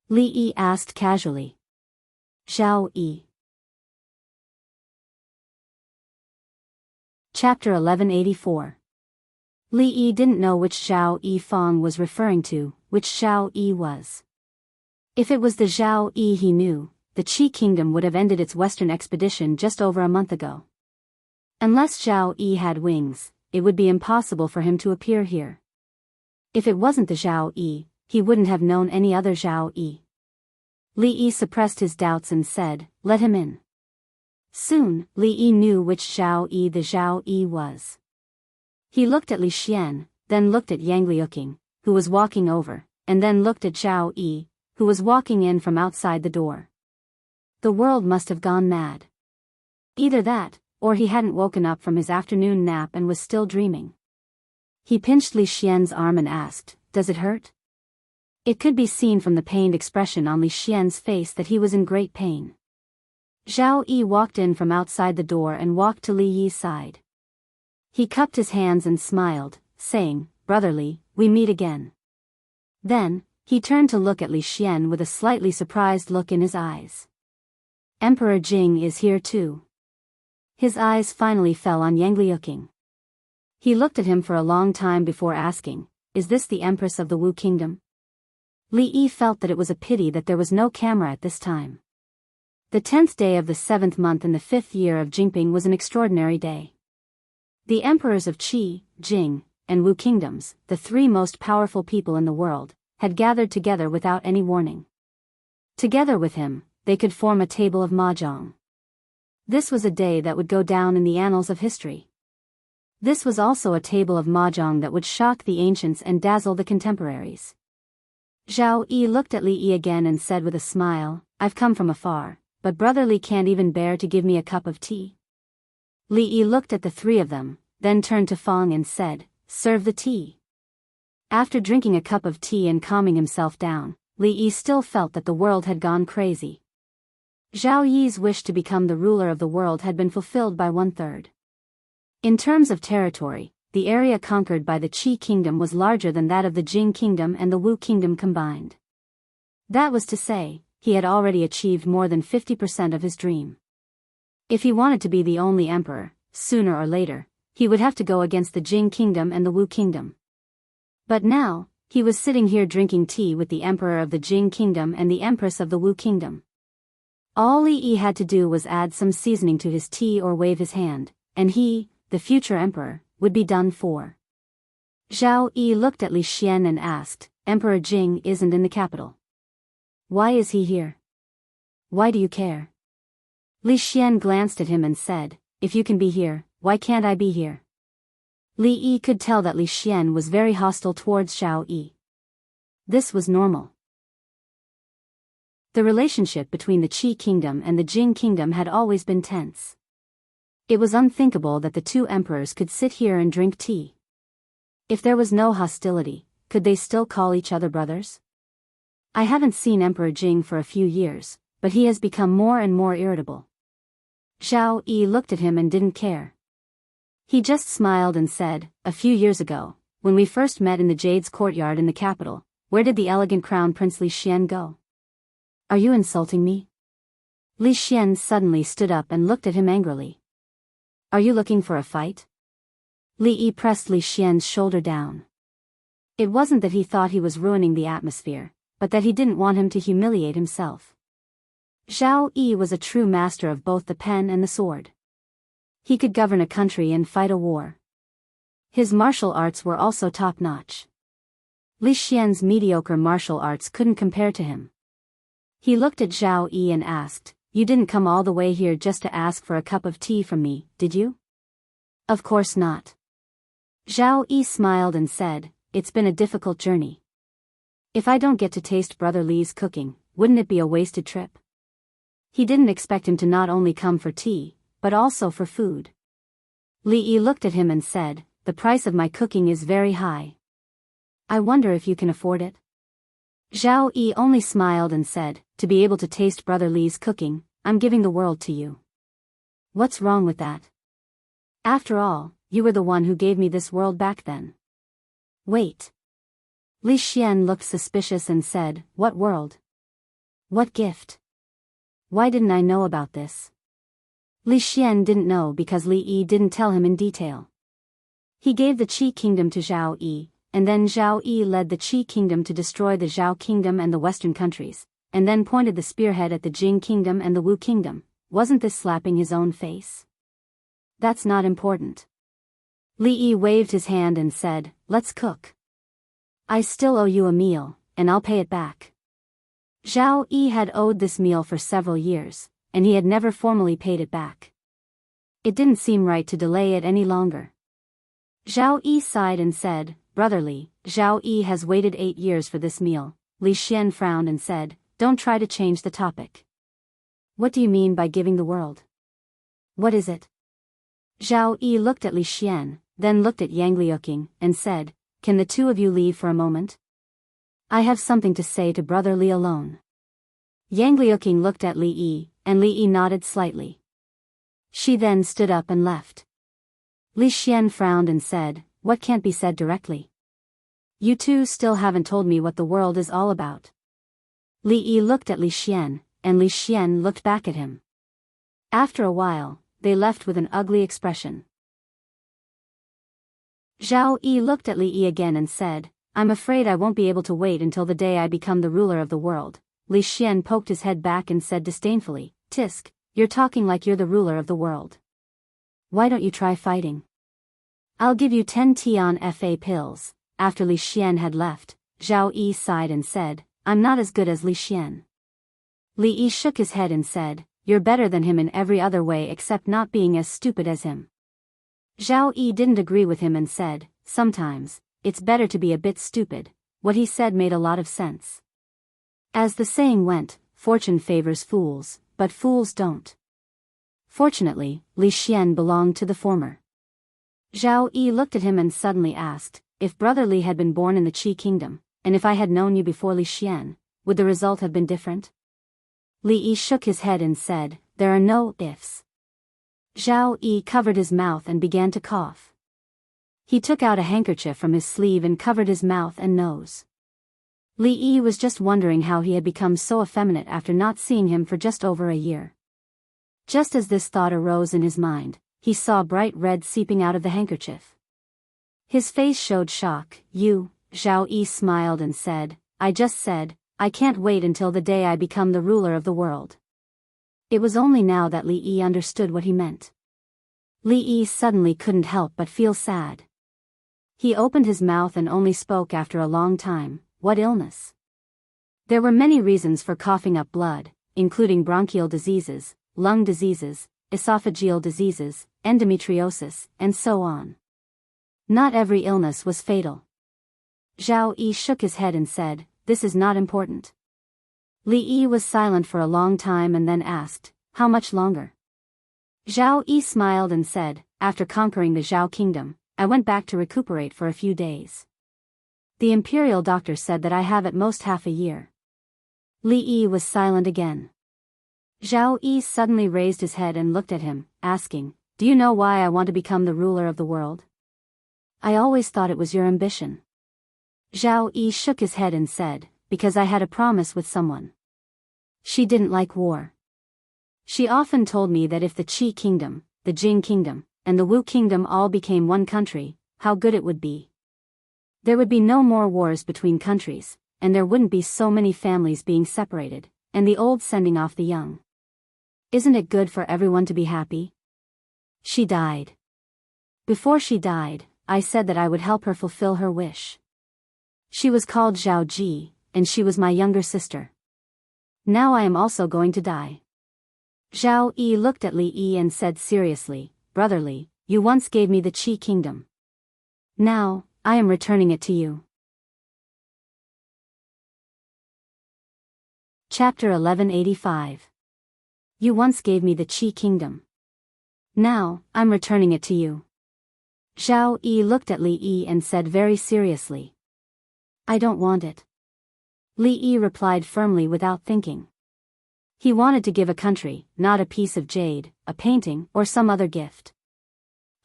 Li Yi asked casually. Zhao Yi. Chapter 1184. Li Yi didn't know which Zhao Yi Fang was referring to, which Zhao Yi was. If it was the Zhao Yi he knew, the Qi kingdom would have ended its western expedition just over a month ago. Unless Zhao Yi had wings, it would be impossible for him to appear here. If it wasn't the Zhao Yi, he wouldn't have known any other Zhao Yi. Li Yi suppressed his doubts and said, let him in. Soon, Li Yi knew which Zhao Yi the Zhao Yi was. He looked at Li Xian, then looked at Yang Liuqing, who was walking over, and then looked at Zhao Yi, who was walking in from outside the door. The world must have gone mad. Either that, or he hadn't woken up from his afternoon nap and was still dreaming. He pinched Li Xian's arm and asked, does it hurt? It could be seen from the pained expression on Li Xian's face that he was in great pain. Zhao Yi walked in from outside the door and walked to Li Yi's side. He cupped his hands and smiled, saying, brotherly, we meet again. Then, he turned to look at Li Xian with a slightly surprised look in his eyes. Emperor Jing is here too. His eyes finally fell on Yang Liuqing. He looked at him for a long time before asking, is this the Empress of the Wu Kingdom? Li Yi felt that it was a pity that there was no camera at this time. The 10th day of the 7th month in the 5th year of Jingping was an extraordinary day. The emperors of Qi, Jing, and Wu kingdoms, the three most powerful people in the world, had gathered together without any warning. Together with him, they could form a table of mahjong. This was a day that would go down in the annals of history. This was also a table of mahjong that would shock the ancients and dazzle the contemporaries. Zhao Yi looked at Li Yi again and said with a smile, I've come from afar, but Brother Li can't even bear to give me a cup of tea. Li Yi looked at the three of them, then turned to Fang and said, serve the tea. After drinking a cup of tea and calming himself down, Li Yi still felt that the world had gone crazy. Zhao Yi's wish to become the ruler of the world had been fulfilled by 1/3. In terms of territory, the area conquered by the Qi kingdom was larger than that of the Jing kingdom and the Wu kingdom combined. That was to say, he had already achieved more than 50% of his dream. If he wanted to be the only emperor, sooner or later, he would have to go against the Jing kingdom and the Wu kingdom. But now, he was sitting here drinking tea with the emperor of the Jing kingdom and the empress of the Wu kingdom. All Li Yi had to do was add some seasoning to his tea or wave his hand, and he, the future emperor, would be done for. Zhao Yi looked at Li Xian and asked, Emperor Jing isn't in the capital. Why is he here? Why do you care? Li Xian glanced at him and said, if you can be here, why can't I be here? Li Yi could tell that Li Xian was very hostile towards Zhao Yi. This was normal. The relationship between the Qi kingdom and the Jing kingdom had always been tense. It was unthinkable that the two emperors could sit here and drink tea. If there was no hostility, could they still call each other brothers? I haven't seen Emperor Jing for a few years, but he has become more and more irritable. Zhao Yi looked at him and didn't care. He just smiled and said, a few years ago, when we first met in the Jade's courtyard in the capital, Where did the elegant crown Prince Li Xian go? Are you insulting me? Li Xian suddenly stood up and looked at him angrily. Are you looking for a fight? Li Yi pressed Li Xian's shoulder down. It wasn't that he thought he was ruining the atmosphere, but that he didn't want him to humiliate himself. Zhao Yi was a true master of both the pen and the sword. He could govern a country and fight a war. His martial arts were also top-notch. Li Xian's mediocre martial arts couldn't compare to him. He looked at Zhao Yi and asked, "You didn't come all the way here just to ask for a cup of tea from me, did you?" "Of course not." Zhao Yi smiled and said, "It's been a difficult journey. If I don't get to taste Brother Li's cooking, wouldn't it be a wasted trip?" He didn't expect him to not only come for tea, but also for food. Li Yi looked at him and said, "The price of my cooking is very high. I wonder if you can afford it?" Zhao Yi only smiled and said, "To be able to taste Brother Li's cooking, I'm giving the world to you. What's wrong with that? After all, you were the one who gave me this world back then." "Wait." Li Xian looked suspicious and said, "What world? What gift? Why didn't I know about this?" Li Xian didn't know because Li Yi didn't tell him in detail. He gave the Qi kingdom to Zhao Yi, and then Zhao Yi led the Qi kingdom to destroy the Zhao kingdom and the western countries, and then pointed the spearhead at the Jing kingdom and the Wu kingdom. Wasn't this slapping his own face? That's not important. Li Yi waved his hand and said, "Let's cook. I still owe you a meal, and I'll pay it back." Zhao Yi had owed this meal for several years, and he had never formally paid it back. It didn't seem right to delay it any longer. Zhao Yi sighed and said, "Brotherly, Zhao Yi has waited 8 years for this meal." Li Xian frowned and said, "Don't try to change the topic. What do you mean by giving the world? What is it?" Zhao Yi looked at Li Xian, then looked at Yang Liuqing, and said, "Can the two of you leave for a moment? I have something to say to Brother Li alone." Yang Liuqing looked at Li Yi, and Li Yi nodded slightly. She then stood up and left. Li Xian frowned and said, "What can't be said directly? You two still haven't told me what the world is all about." Li Yi looked at Li Xian, and Li Xian looked back at him. After a while, they left with an ugly expression. Zhao Yi looked at Li Yi again and said, "I'm afraid I won't be able to wait until the day I become the ruler of the world." Li Xian poked his head back and said disdainfully, "Tisk, you're talking like you're the ruler of the world. Why don't you try fighting? I'll give you 10 Tian Fa pills." After Li Xian had left, Zhao Yi sighed and said, "I'm not as good as Li Xian." Li Yi shook his head and said, "You're better than him in every other way except not being as stupid as him." Zhao Yi didn't agree with him and said, "Sometimes, it's better to be a bit stupid." What he said made a lot of sense. As the saying went, fortune favors fools, but fools don't. Fortunately, Li Xian belonged to the former. Zhao Yi looked at him and suddenly asked, "If Brother Li had been born in the Qi kingdom, and if I had known you before Li Xian, would the result have been different?" Li Yi shook his head and said, "There are no ifs." Zhao Yi covered his mouth and began to cough. He took out a handkerchief from his sleeve and covered his mouth and nose. Li Yi was just wondering how he had become so effeminate after not seeing him for just over a year. Just as this thought arose in his mind, he saw bright red seeping out of the handkerchief. His face showed shock. "You," Zhao Yi smiled and said, "I just said, I can't wait until the day I become the ruler of the world." It was only now that Li Yi understood what he meant. Li Yi suddenly couldn't help but feel sad. He opened his mouth and only spoke after a long time, "What illness?" There were many reasons for coughing up blood, including bronchial diseases, lung diseases, esophageal diseases, endometriosis, and so on. Not every illness was fatal. Zhao Yi shook his head and said, "This is not important." Li Yi was silent for a long time and then asked, "How much longer?" Zhao Yi smiled and said, "After conquering the Zhao kingdom, I went back to recuperate for a few days. The imperial doctor said that I have at most half a year." Li Yi was silent again. Zhao Yi suddenly raised his head and looked at him, asking, "Do you know why I want to become the ruler of the world?" "I always thought it was your ambition." Zhao Yi shook his head and said, because I had a promise with someone. She didn't like war. She often told me that if the Qi kingdom, the Jing kingdom, and the Wu kingdom all became one country, how good it would be. There would be no more wars between countries, and there wouldn't be so many families being separated, and the old sending off the young. Isn't it good for everyone to be happy? She died. Before she died, I said that I would help her fulfill her wish. She was called Zhao Ji, and she was my younger sister. Now I am also going to die. Zhao Yi looked at Li Yi and said seriously, Brother Li, you once gave me the Qi kingdom. Now, I am returning it to you. Chapter 1185. You once gave me the Qi kingdom. Now, I'm returning it to you. Zhao Yi looked at Li Yi and said very seriously, I don't want it. Li Yi replied firmly without thinking. He wanted to give a country, not a piece of jade, a painting, or some other gift.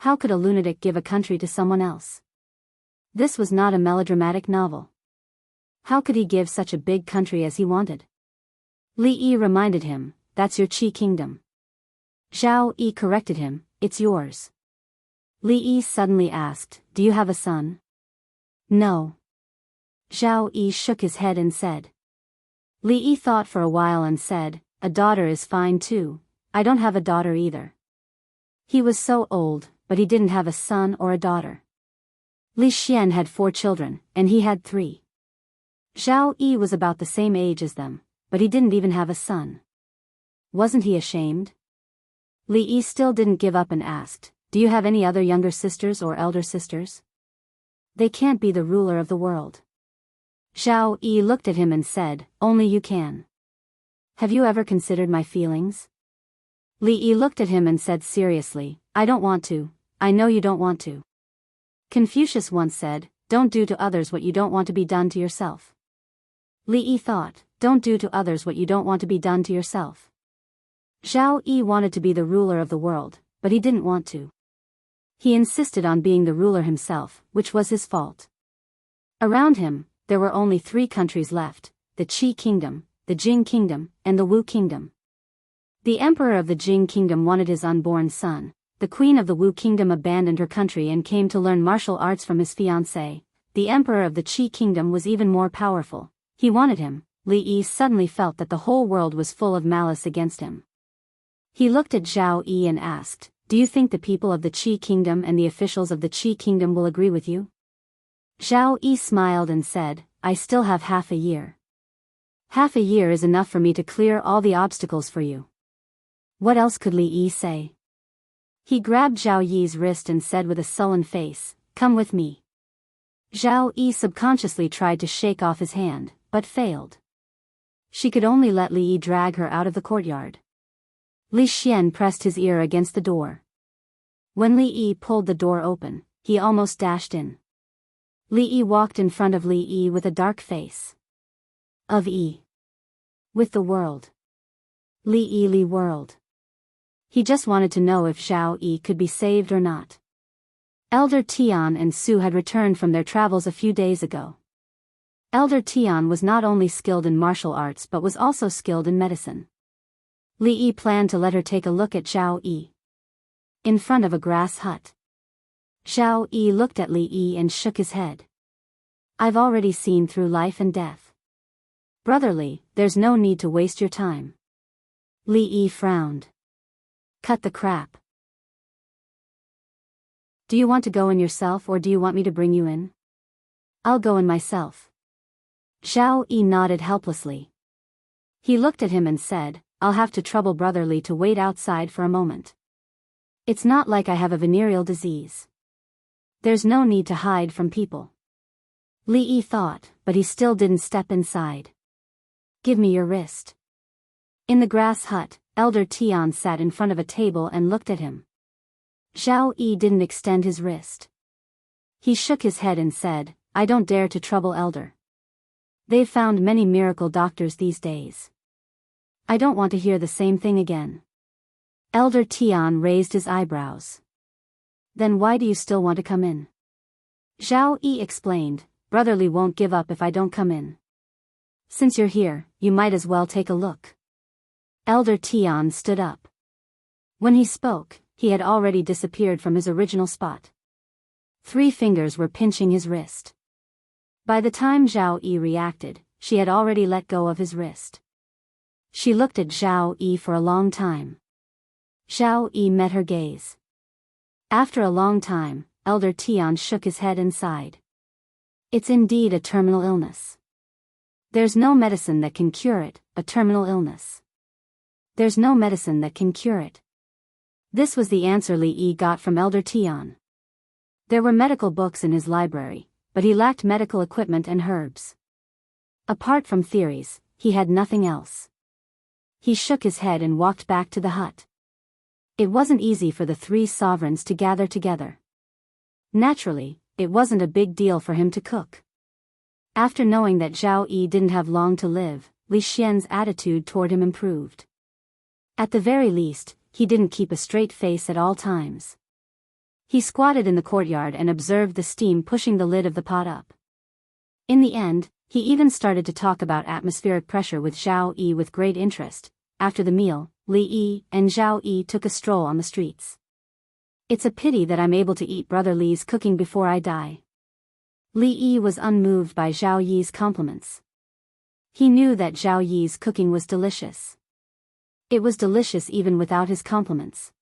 How could a lunatic give a country to someone else? This was not a melodramatic novel. How could he give such a big country as he wanted? Li Yi reminded him, that's your Qi kingdom. Zhao Yi corrected him, it's yours. Li Yi suddenly asked, do you have a son? No. Zhao Yi shook his head and said. Li Yi thought for a while and said, a daughter is fine too, I don't have a daughter either. He was so old, but he didn't have a son or a daughter. Li Xian had 4 children, and he had 3. Zhao Yi was about the same age as them, but he didn't even have a son. Wasn't he ashamed? Li Yi still didn't give up and asked, do you have any other younger sisters or elder sisters? They can't be the ruler of the world. Zhao Yi looked at him and said, only you can. Have you ever considered my feelings? Li Yi looked at him and said seriously, I don't want to, I know you don't want to. Confucius once said, don't do to others what you don't want to be done to yourself. Li Yi thought, don't do to others what you don't want to be done to yourself. Zhao Yi wanted to be the ruler of the world, but he didn't want to. He insisted on being the ruler himself, which was his fault. Around him, there were only 3 countries left, the Qi kingdom, the Jing kingdom, and the Wu kingdom. The emperor of the Jing kingdom wanted his unborn son. The queen of the Wu kingdom abandoned her country and came to learn martial arts from his fiancée. The emperor of the Qi kingdom was even more powerful. He wanted him. Li Yi suddenly felt that the whole world was full of malice against him. He looked at Zhao Yi and asked, do you think the people of the Qi kingdom and the officials of the Qi kingdom will agree with you? Zhao Yi smiled and said, I still have half a year. Half a year is enough for me to clear all the obstacles for you. What else could Li Yi say? He grabbed Zhao Yi's wrist and said with a sullen face, come with me. Zhao Yi subconsciously tried to shake off his hand, but failed. She could only let Li Yi drag her out of the courtyard. Li Xian pressed his ear against the door. When Li Yi pulled the door open, he almost dashed in. Li Yi walked in front of Li Yi with a dark face. Of Yi. With the world. Li Yi Li world. He just wanted to know if Zhao Yi could be saved or not. Elder Tian and Su had returned from their travels a few days ago. Elder Tian was not only skilled in martial arts but was also skilled in medicine. Li Yi planned to let her take a look at Zhao Yi. In front of a grass hut. Zhao Yi looked at Li Yi and shook his head. I've already seen through life and death. Brotherly, there's no need to waste your time. Li Yi frowned. Cut the crap. Do you want to go in yourself or do you want me to bring you in? I'll go in myself. Zhao Yi nodded helplessly. He looked at him and said, I'll have to trouble Brotherly to wait outside for a moment. It's not like I have a venereal disease. There's no need to hide from people. Li Yi thought, but he still didn't step inside. Give me your wrist. In the grass hut, Elder Tian sat in front of a table and looked at him. Zhao Yi didn't extend his wrist. He shook his head and said, I don't dare to trouble Elder. They've found many miracle doctors these days. I don't want to hear the same thing again. Elder Tian raised his eyebrows. Then why do you still want to come in? Zhao Yi explained, Brother Li won't give up if I don't come in. Since you're here, you might as well take a look. Elder Tian stood up. When he spoke, he had already disappeared from his original spot. 3 fingers were pinching his wrist. By the time Zhao Yi reacted, she had already let go of his wrist. She looked at Zhao Yi for a long time. Zhao Yi met her gaze. After a long time, Elder Tian shook his head and sighed. It's indeed a terminal illness. There's no medicine that can cure it, a terminal illness. There's no medicine that can cure it. This was the answer Li Yi got from Elder Tian. There were medical books in his library, but he lacked medical equipment and herbs. Apart from theories, he had nothing else. He shook his head and walked back to the hut. It wasn't easy for the 3 sovereigns to gather together. Naturally, it wasn't a big deal for him to cook. After knowing that Zhao Yi didn't have long to live, Li Xian's attitude toward him improved. At the very least, he didn't keep a straight face at all times. He squatted in the courtyard and observed the steam pushing the lid of the pot up. In the end, he even started to talk about atmospheric pressure with Zhao Yi with great interest. After the meal, Li Yi and Zhao Yi took a stroll on the streets. It's a pity that I'm able to eat Brother Li's cooking before I die. Li Yi was unmoved by Zhao Yi's compliments. He knew that Zhao Yi's cooking was delicious. It was delicious even without his compliments.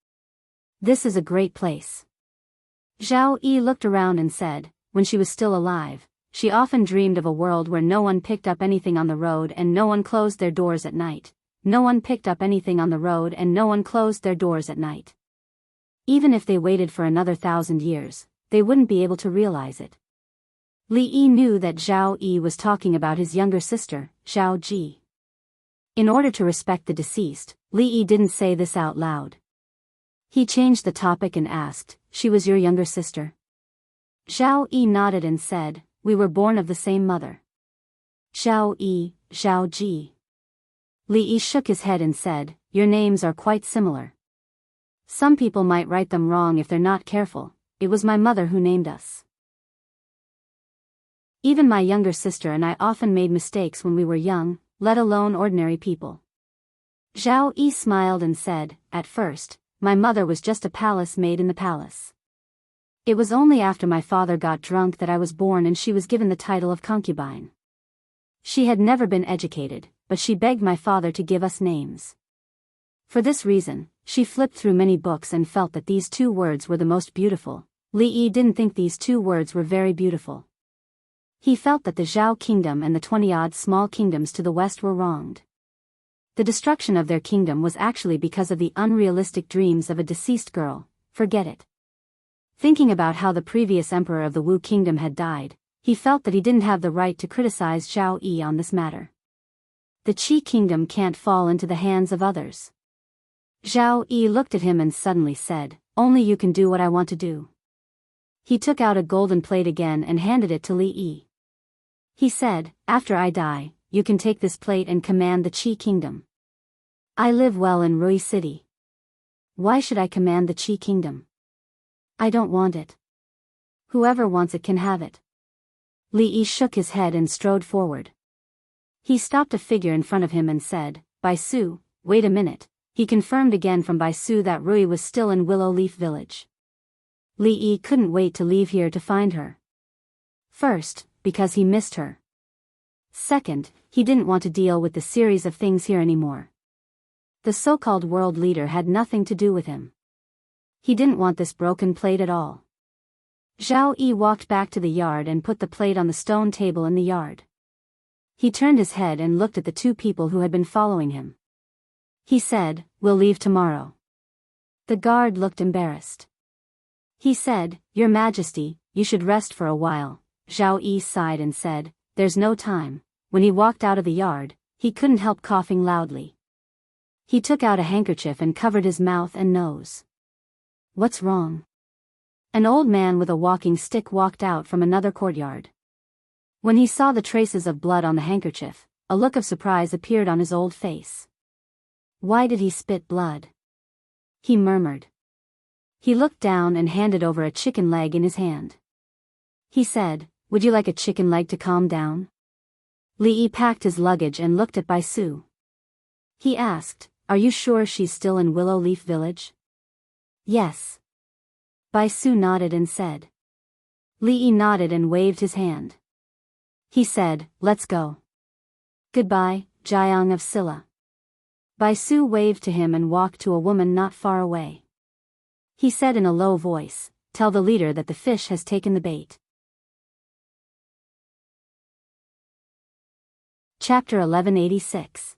This is a great place. Zhao Yi looked around and said, when she was still alive, she often dreamed of a world where no one picked up anything on the road and no one closed their doors at night. No one picked up anything on the road and no one closed their doors at night. Even if they waited for another 1,000 years, they wouldn't be able to realize it. Li Yi knew that Zhao Yi was talking about his younger sister, Zhao Ji. In order to respect the deceased, Li Yi didn't say this out loud. He changed the topic and asked, "She was your younger sister?" Zhao Yi nodded and said, "We were born of the same mother." Zhao Yi, Zhao Ji. Li Yi shook his head and said, "Your names are quite similar. Some people might write them wrong if they're not careful. It was my mother who named us. Even my younger sister and I often made mistakes when we were young, let alone ordinary people." Zhao Yi smiled and said, "At first, my mother was just a palace maid in the palace. It was only after my father got drunk that I was born and she was given the title of concubine. She had never been educated, but she begged my father to give us names. For this reason, she flipped through many books and felt that these 2 words were the most beautiful. Li Yi didn't think these 2 words were very beautiful. He felt that the Zhao kingdom and the 20-odd small kingdoms to the west were wronged. The destruction of their kingdom was actually because of the unrealistic dreams of a deceased girl. Forget it. Thinking about how the previous emperor of the Wu kingdom had died, he felt that he didn't have the right to criticize Zhao Yi on this matter. The Qi kingdom can't fall into the hands of others. Zhao Yi looked at him and suddenly said, "Only you can do what I want to do." He took out a golden plate again and handed it to Li Yi. He said, "After I die, you can take this plate and command the Qi kingdom. I live well in Rui City. Why should I command the Qi kingdom? I don't want it. Whoever wants it can have it." Li Yi shook his head and strode forward. He stopped a figure in front of him and said, "Bai Su, wait a minute." He confirmed again from Bai Su that Rui was still in Willow Leaf Village. Li Yi couldn't wait to leave here to find her. First, because he missed her. Second, he didn't want to deal with the series of things here anymore. The so-called world leader had nothing to do with him. He didn't want this broken plate at all. Zhao Yi walked back to the yard and put the plate on the stone table in the yard. He turned his head and looked at the 2 people who had been following him. He said, "We'll leave tomorrow." The guard looked embarrassed. He said, "Your Majesty, you should rest for a while." Zhao Yi sighed and said, "There's no time." When he walked out of the yard, he couldn't help coughing loudly. He took out a handkerchief and covered his mouth and nose. "What's wrong?" An old man with a walking stick walked out from another courtyard. When he saw the traces of blood on the handkerchief, a look of surprise appeared on his old face. Why did he spit blood? He murmured. He looked down and handed over a chicken leg in his hand. He said, would you like a chicken leg to calm down? Li Yi packed his luggage and looked at Bai Su. He asked, are you sure she's still in Willow Leaf Village? Yes. Bai Su nodded and said. Li Yi nodded and waved his hand. He said, let's go. Goodbye, Jiang of Silla. Bai Su waved to him and walked to a woman not far away. He said in a low voice, tell the leader that the fish has taken the bait. Chapter 1186.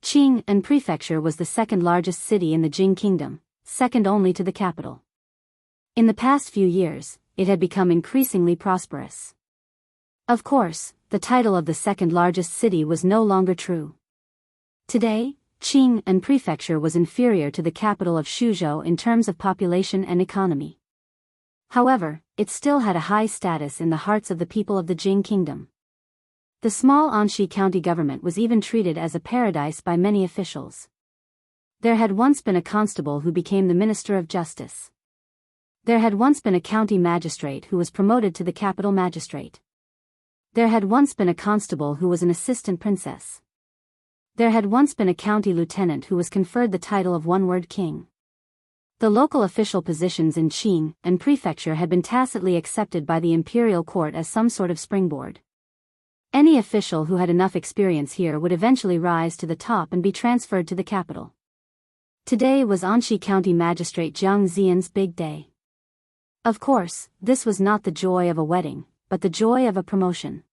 Qing and Prefecture was the second largest city in the Jing Kingdom, second only to the capital. In the past few years, it had become increasingly prosperous. Of course, the title of the second largest city was no longer true. Today, Qing and Prefecture was inferior to the capital of Shuzhou in terms of population and economy. However, it still had a high status in the hearts of the people of the Jing Kingdom. The small Anxi County government was even treated as a paradise by many officials. There had once been a constable who became the Minister of Justice. There had once been a county magistrate who was promoted to the capital magistrate. There had once been a constable who was an assistant princess. There had once been a county lieutenant who was conferred the title of one-word king. The local official positions in Qing and Prefecture had been tacitly accepted by the imperial court as some sort of springboard. Any official who had enough experience here would eventually rise to the top and be transferred to the capital. Today was Anxi County Magistrate Jiang Ziyan's big day. Of course, this was not the joy of a wedding, but the joy of a promotion.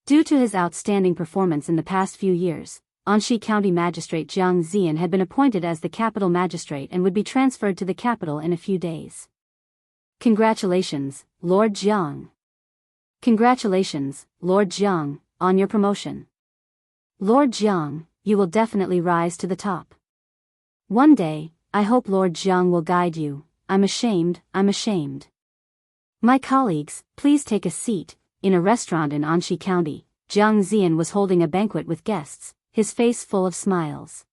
Due to his outstanding performance in the past few years, Anxi County Magistrate Jiang Ziyan had been appointed as the capital magistrate and would be transferred to the capital in a few days. Congratulations, Lord Jiang. Congratulations, Lord Jiang, on your promotion. Lord Jiang, you will definitely rise to the top. One day, I hope Lord Jiang will guide you. I'm ashamed. My colleagues, please take a seat. In a restaurant in Anxi County, Jiang Ziyan was holding a banquet with guests, his face full of smiles.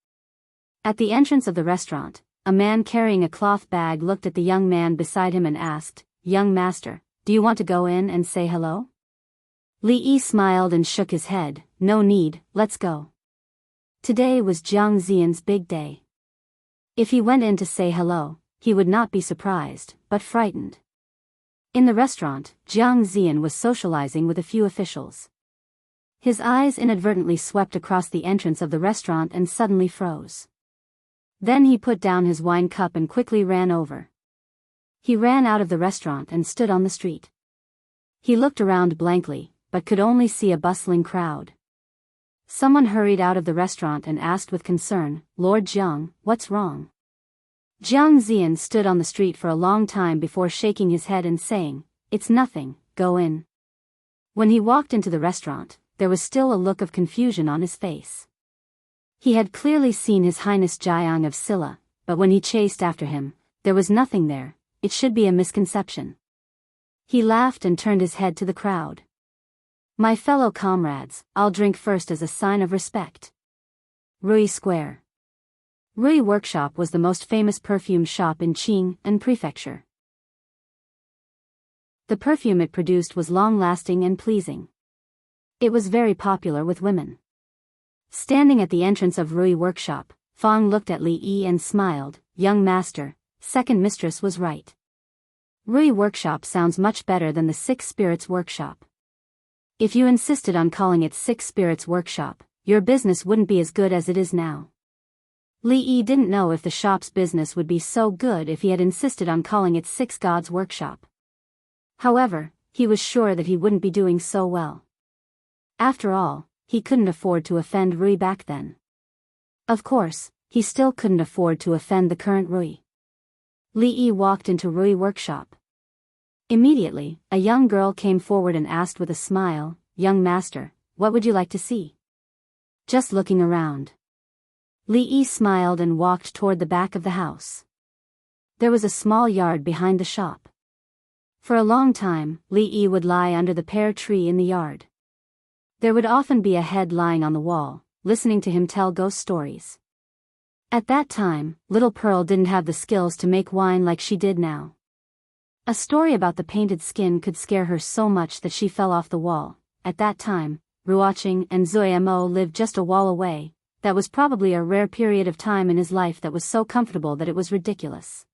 At the entrance of the restaurant, a man carrying a cloth bag looked at the young man beside him and asked, young master, do you want to go in and say hello? Li Yi smiled and shook his head, no need, let's go. Today was Jiang Ziyan's big day. If he went in to say hello, he would not be surprised, but frightened. In the restaurant, Jiang Ziyan was socializing with a few officials. His eyes inadvertently swept across the entrance of the restaurant and suddenly froze. Then he put down his wine cup and quickly ran over. He ran out of the restaurant and stood on the street. He looked around blankly, but could only see a bustling crowd. Someone hurried out of the restaurant and asked with concern, Lord Jiang, what's wrong? Jiang Ziyan stood on the street for a long time before shaking his head and saying, it's nothing, go in. When he walked into the restaurant, there was still a look of confusion on his face. He had clearly seen His Highness Jiang of Silla, but when he chased after him, there was nothing there. It should be a misconception. He laughed and turned his head to the crowd. My fellow comrades, I'll drink first as a sign of respect. Rui Square. Rui Workshop was the most famous perfume shop in Qing and Prefecture. The perfume it produced was long-lasting and pleasing. It was very popular with women. Standing at the entrance of Rui Workshop, Fang looked at Li Yi and smiled, young master, second mistress was right. Rui Workshop sounds much better than the Six Spirits Workshop. If you insisted on calling it Six Spirits Workshop, your business wouldn't be as good as it is now. Li Yi didn't know if the shop's business would be so good if he had insisted on calling it Six Gods Workshop. However, he was sure that he wouldn't be doing so well. After all, he couldn't afford to offend Rui back then. Of course, he still couldn't afford to offend the current Rui. Li Yi walked into Rui Workshop. Immediately, a young girl came forward and asked with a smile, young master, what would you like to see? Just looking around. Li Yi smiled and walked toward the back of the house. There was a small yard behind the shop. For a long time, Li Yi would lie under the pear tree in the yard. There would often be a head lying on the wall, listening to him tell ghost stories. At that time, little Pearl didn't have the skills to make wine like she did now. A story about the painted skin could scare her so much that she fell off the wall. At that time, Ruoqing and Zuimo lived just a wall away. That was probably a rare period of time in his life that was so comfortable that it was ridiculous.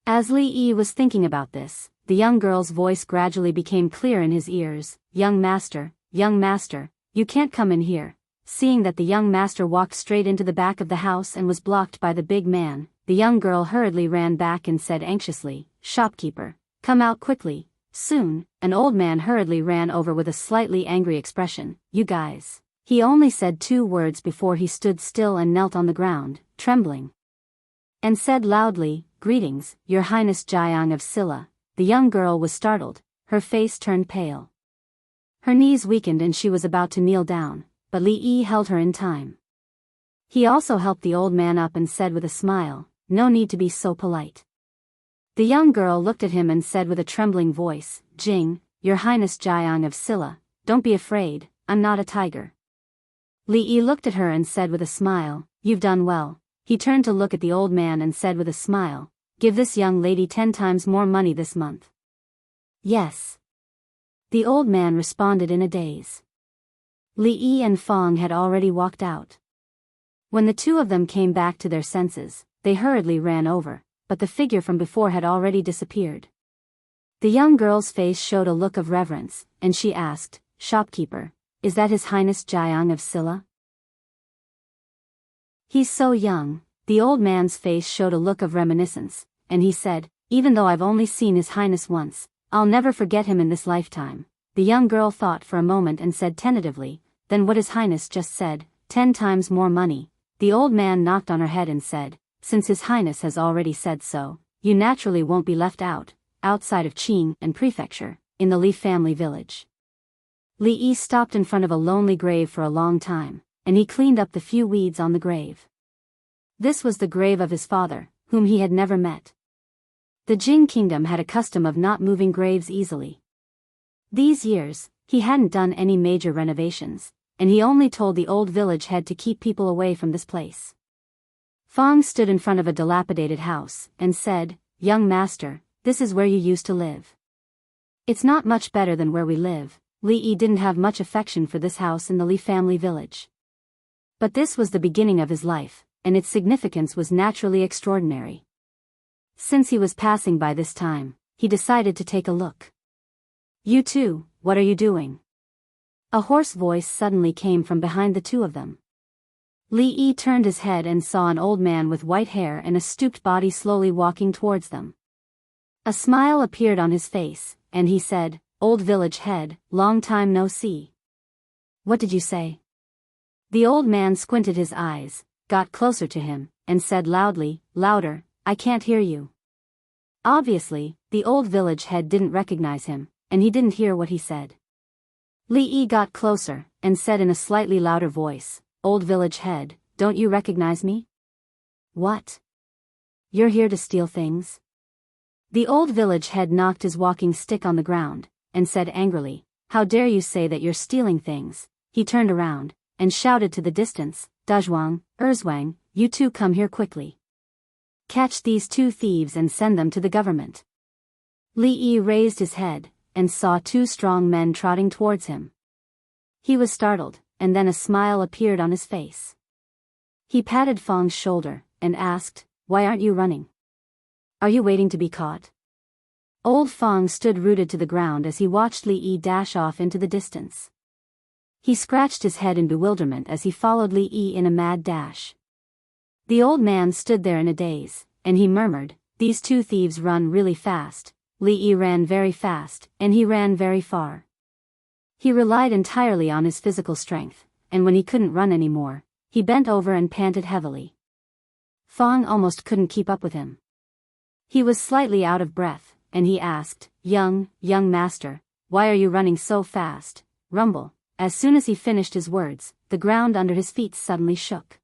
As Li Yi was thinking about this, the young girl's voice gradually became clear in his ears. Young master, you can't come in here. Seeing that the young master walked straight into the back of the house and was blocked by the big man, the young girl hurriedly ran back and said anxiously, "Shopkeeper, come out quickly." Soon, an old man hurriedly ran over with a slightly angry expression. "You guys." He only said 2 words before he stood still and knelt on the ground, trembling, and said loudly, "Greetings, Your Highness Jiang of Silla." The young girl was startled, her face turned pale. Her knees weakened and she was about to kneel down, but Li Yi held her in time. He also helped the old man up and said with a smile, "No need to be so polite." The young girl looked at him and said with a trembling voice, "Jing, Your Highness Jiang of Silla, don't be afraid, I'm not a tiger." Li Yi looked at her and said with a smile, "You've done well." He turned to look at the old man and said with a smile, "Give this young lady 10 times more money this month." "Yes." The old man responded in a daze. Li Yi and Fong had already walked out. When the 2 of them came back to their senses, they hurriedly ran over, but the figure from before had already disappeared. The young girl's face showed a look of reverence, and she asked, "Shopkeeper, is that His Highness Jiang of Silla?" "He's so young." The old man's face showed a look of reminiscence, and he said, "Even though I've only seen His Highness once, I'll never forget him in this lifetime." The young girl thought for a moment and said tentatively, "Then what His Highness just said, 10 times more money." The old man knocked on her head and said, "Since His Highness has already said so, you naturally won't be left out, outside of Qing and Prefecture, in the Li family village." Li Yi stopped in front of a lonely grave for a long time, and he cleaned up the few weeds on the grave. This was the grave of his father, whom he had never met. The Jing kingdom had a custom of not moving graves easily. These years, he hadn't done any major renovations, and he only told the old village head to keep people away from this place. Fong stood in front of a dilapidated house, and said, "Young master, this is where you used to live." "It's not much better than where we live." Li Yi didn't have much affection for this house in the Li family village. But this was the beginning of his life, and its significance was naturally extraordinary. Since he was passing by this time, he decided to take a look. "You two, what are you doing?" A hoarse voice suddenly came from behind the 2 of them. Li Yi turned his head and saw an old man with white hair and a stooped body slowly walking towards them. A smile appeared on his face, and he said, "Old village head, long time no see." "What did you say?" The old man squinted his eyes, got closer to him, and said loudly, "Louder, I can't hear you." Obviously, the old village head didn't recognize him, and he didn't hear what he said. Li Yi got closer, and said in a slightly louder voice, "Old village head, don't you recognize me?" "What? You're here to steal things?" The old village head knocked his walking stick on the ground, and said angrily, "How dare you say that you're stealing things?" He turned around, and shouted to the distance, "Dazhuang, Erzwang, you 2 come here quickly. Catch these 2 thieves and send them to the government." Li Yi raised his head, and saw 2 strong men trotting towards him. He was startled, and then a smile appeared on his face. He patted Fong's shoulder, and asked, "Why aren't you running? Are you waiting to be caught?" Old Fong stood rooted to the ground as he watched Li Yi dash off into the distance. He scratched his head in bewilderment as he followed Li Yi in a mad dash. The old man stood there in a daze, and he murmured, "These 2 thieves run really fast." Li Yi ran very fast, and he ran very far. He relied entirely on his physical strength, and when he couldn't run anymore, he bent over and panted heavily. Fong almost couldn't keep up with him. He was slightly out of breath, and he asked, young master, why are you running so fast?" Rumble. As soon as he finished his words, the ground under his feet suddenly shook.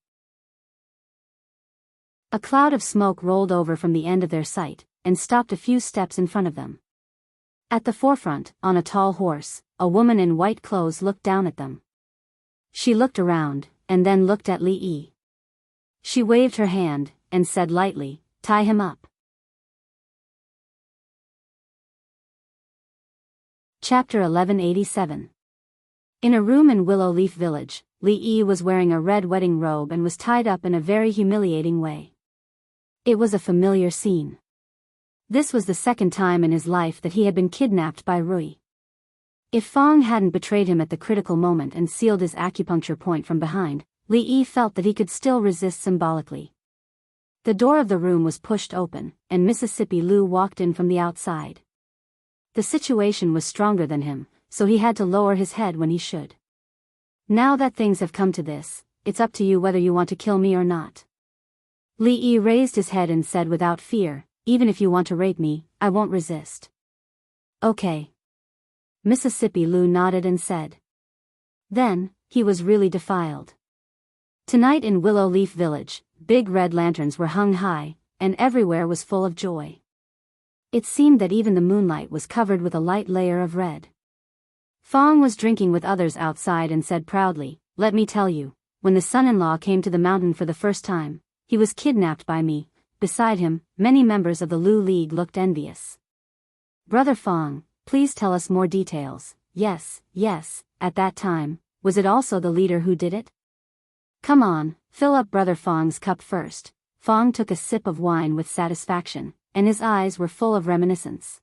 A cloud of smoke rolled over from the end of their sight, and stopped a few steps in front of them. At the forefront, on a tall horse, a woman in white clothes looked down at them. She looked around, and then looked at Li Yi. She waved her hand, and said lightly, "Tie him up." Chapter 1187. In a room in Willow Leaf Village, Li Yi was wearing a red wedding robe and was tied up in a very humiliating way. It was a familiar scene. This was the second time in his life that he had been kidnapped by Rui. If Fong hadn't betrayed him at the critical moment and sealed his acupuncture point from behind, Li Yi felt that he could still resist symbolically. The door of the room was pushed open, and Mississippi Lu walked in from the outside. The situation was stronger than him, so he had to lower his head when he should. Now that things have come to this, it's up to you whether you want to kill me or not. Li Yi raised his head and said without fear, even if you want to rape me, I won't resist. Okay. Mississippi Lu nodded and said. Then, he was really defiled. Tonight in Willow Leaf Village, big red lanterns were hung high, and everywhere was full of joy. It seemed that even the moonlight was covered with a light layer of red. Fong was drinking with others outside and said proudly, "Let me tell you, when the son-in-law came to the mountain for the first time, he was kidnapped by me." Beside him, many members of the Lu League looked envious. "Brother Fong, please tell us more details." Yes, at that time, was it also the leader who did it? "Come on, fill up Brother Fong's cup first." Fong took a sip of wine with satisfaction, and his eyes were full of reminiscence.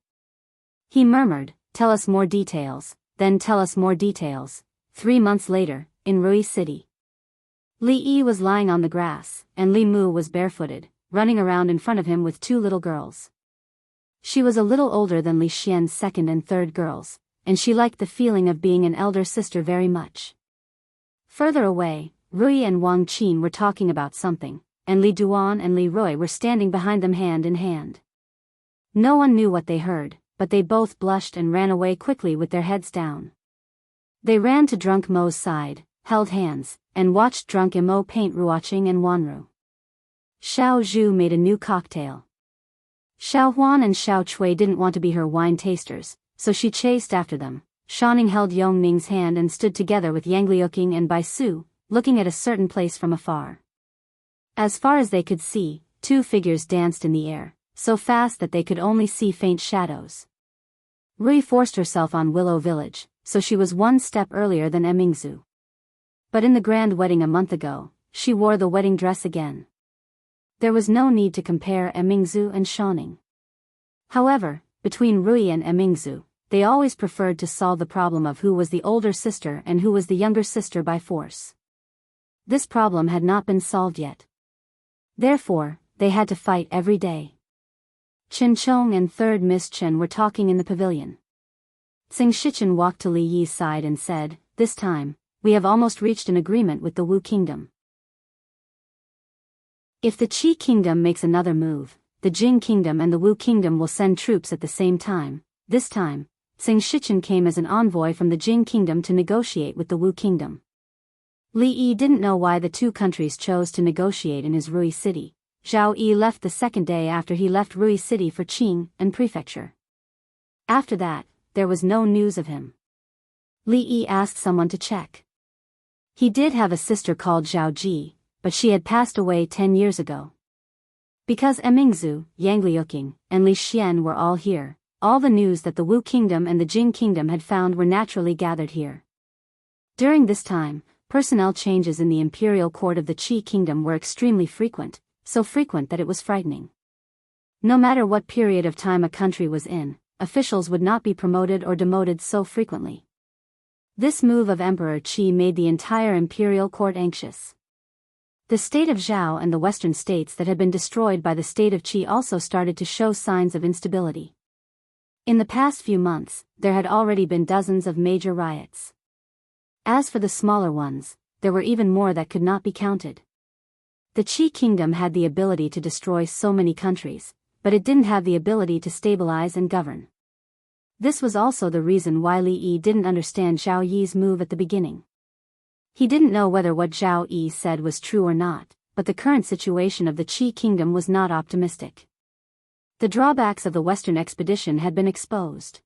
He murmured, "Tell us more details, then tell us more details." 3 months later, in Rui City. Li Yi was lying on the grass, and Li Mu was barefooted, running around in front of him with 2 little girls. She was a little older than Li Xian's second and third girls, and she liked the feeling of being an elder sister very much. Further away, Rui and Wang Qin were talking about something, and Li Duan and Li Rui were standing behind them hand in hand. No one knew what they heard, but they both blushed and ran away quickly with their heads down. They ran to Drunk Mo's side, held hands, and watched Drunk Mo paint Ruoqing and Wanru. Xiao Zhu made a new cocktail. Xiao Huan and Xiao Chui didn't want to be her wine tasters, so she chased after them. Shanning held Yong Ning's hand and stood together with Yang Liuqing and Bai Su, looking at a certain place from afar. As far as they could see, 2 figures danced in the air, so fast that they could only see faint shadows. Rui forced herself on Willow Village, so she was 1 step earlier than Emingzu. But in the grand wedding a month ago, she wore the wedding dress again. There was no need to compare Emingzu and Shanning. However, between Rui and Emingzu, they always preferred to solve the problem of who was the older sister and who was the younger sister by force. This problem had not been solved yet. Therefore, they had to fight every day. Chen Chong and third Miss Chen were talking in the pavilion. Tsing Shichen walked to Li Yi's side and said, "This time, we have almost reached an agreement with the Wu Kingdom. If the Qi Kingdom makes another move, the Jing Kingdom and the Wu Kingdom will send troops at the same time." This time, Tsing Shichen came as an envoy from the Jing Kingdom to negotiate with the Wu Kingdom. Li Yi didn't know why the 2 countries chose to negotiate in his Rui City. Zhao Yi left the second day after he left Rui City for Qing and Prefecture. After that, there was no news of him. Li Yi asked someone to check. He did have a sister called Zhao Ji, but she had passed away 10 years ago. Because Emingzu, Yang Liuqing, and Li Xian were all here, all the news that the Wu Kingdom and the Jing Kingdom had found were naturally gathered here. During this time, personnel changes in the imperial court of the Qi Kingdom were extremely frequent, so frequent that it was frightening. No matter what period of time a country was in, officials would not be promoted or demoted so frequently. This move of Emperor Qi made the entire imperial court anxious. The state of Zhao and the western states that had been destroyed by the state of Qi also started to show signs of instability. In the past few months, there had already been dozens of major riots. As for the smaller ones, there were even more that could not be counted. The Qi Kingdom had the ability to destroy so many countries, but it didn't have the ability to stabilize and govern. This was also the reason why Li Yi didn't understand Zhao Yi's move at the beginning. He didn't know whether what Zhao Yi said was true or not, but the current situation of the Qi Kingdom was not optimistic. The drawbacks of the Western expedition had been exposed.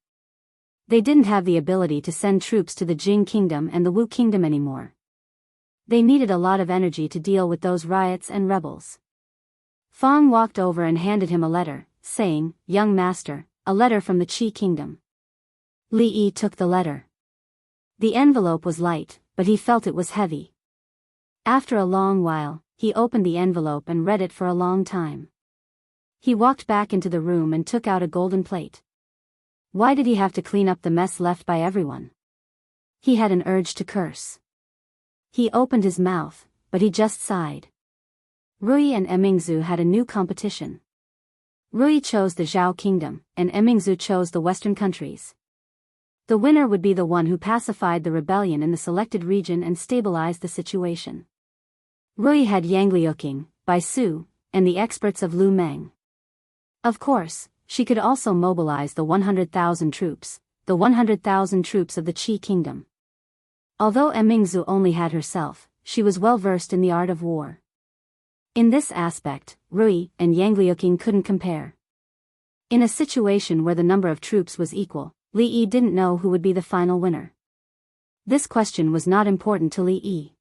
They didn't have the ability to send troops to the Jing Kingdom and the Wu Kingdom anymore. They needed a lot of energy to deal with those riots and rebels. Fong walked over and handed him a letter, saying, "Young master, a letter from the Qi Kingdom." Li Yi took the letter. The envelope was light, but he felt it was heavy. After a long while, he opened the envelope and read it for a long time. He walked back into the room and took out a golden plate. Why did he have to clean up the mess left by everyone? He had an urge to curse. He opened his mouth, but he just sighed. Rui and Emingzu had a new competition. Rui chose the Zhao kingdom, and Emingzu chose the western countries. The winner would be the one who pacified the rebellion in the selected region and stabilized the situation. Rui had Yang Liuqing, Bai Su, and the experts of Lu Meng. Of course, she could also mobilize the 100,000 troops, the 100,000 troops of the Qi kingdom. Although Emingzu only had herself, she was well versed in the art of war. In this aspect, Rui and Yang Liuqing couldn't compare. In a situation where the number of troops was equal, Li Yi didn't know who would be the final winner. This question was not important to Li Yi.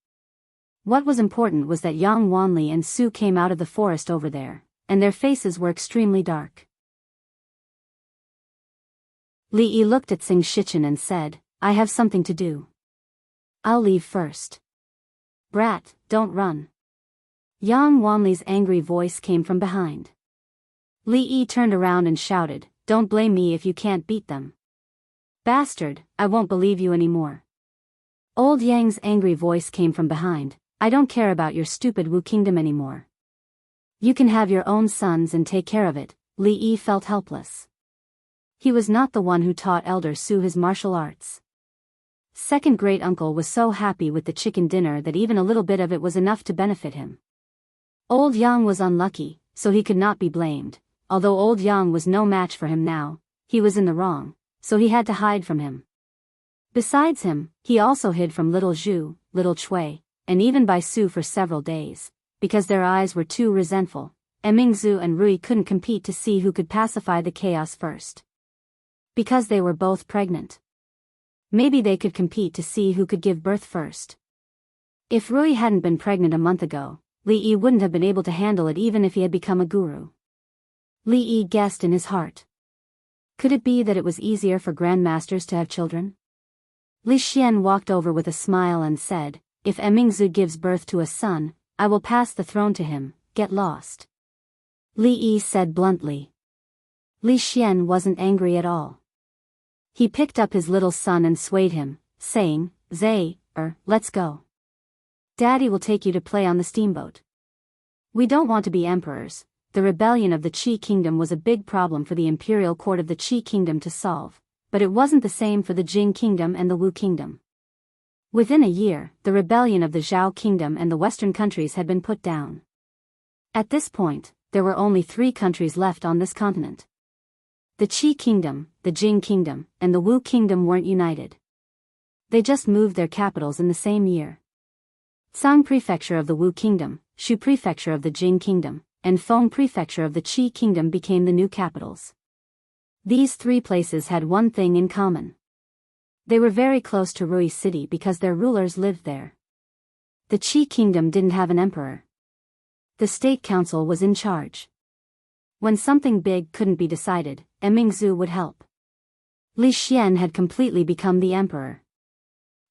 What was important was that Yang Wanli and Su came out of the forest over there, and their faces were extremely dark. Li Yi looked at Xing Shichen and said, "I have something to do. I'll leave first." "Brat, don't run." Yang Wanli's angry voice came from behind. Li Yi turned around and shouted, "Don't blame me if you can't beat them. Bastard, I won't believe you anymore." Old Yang's angry voice came from behind, "I don't care about your stupid Wu kingdom anymore. You can have your own sons and take care of it." Li Yi felt helpless. He was not the one who taught Elder Su his martial arts. Second great uncle was so happy with the chicken dinner that even a little bit of it was enough to benefit him. Old Yang was unlucky, so he could not be blamed. Although Old Yang was no match for him now, he was in the wrong, so he had to hide from him. Besides him, he also hid from little Zhu, little Chui, and even Bai Su for several days, because their eyes were too resentful. Emingzu and Rui couldn't compete to see who could pacify the chaos first. Because they were both pregnant. Maybe they could compete to see who could give birth first. If Rui hadn't been pregnant a month ago, Li Yi wouldn't have been able to handle it even if he had become a guru. Li Yi guessed in his heart. Could it be that it was easier for grandmasters to have children? Li Xian walked over with a smile and said, "If Emingzu gives birth to a son, I will pass the throne to him. Get lost." Li Yi said bluntly. Li Xian wasn't angry at all. He picked up his little son and swayed him, saying, Let's go. Daddy will take you to play on the steamboat. We don't want to be emperors." The rebellion of the Qi kingdom was a big problem for the imperial court of the Qi kingdom to solve, but it wasn't the same for the Jing kingdom and the Wu kingdom. Within a year, the rebellion of the Zhao kingdom and the western countries had been put down. At this point, there were only 3 countries left on this continent. The Qi kingdom, the Jing kingdom, and the Wu kingdom weren't united. They just moved their capitals in the same year. Tsang prefecture of the Wu kingdom, Shu prefecture of the Jing kingdom, and Feng prefecture of the Qi kingdom became the new capitals. These 3 places had one thing in common. They were very close to Rui city because their rulers lived there. The Qi kingdom didn't have an emperor. The state council was in charge. When something big couldn't be decided, Emingzu would help. Li Xian had completely become the emperor.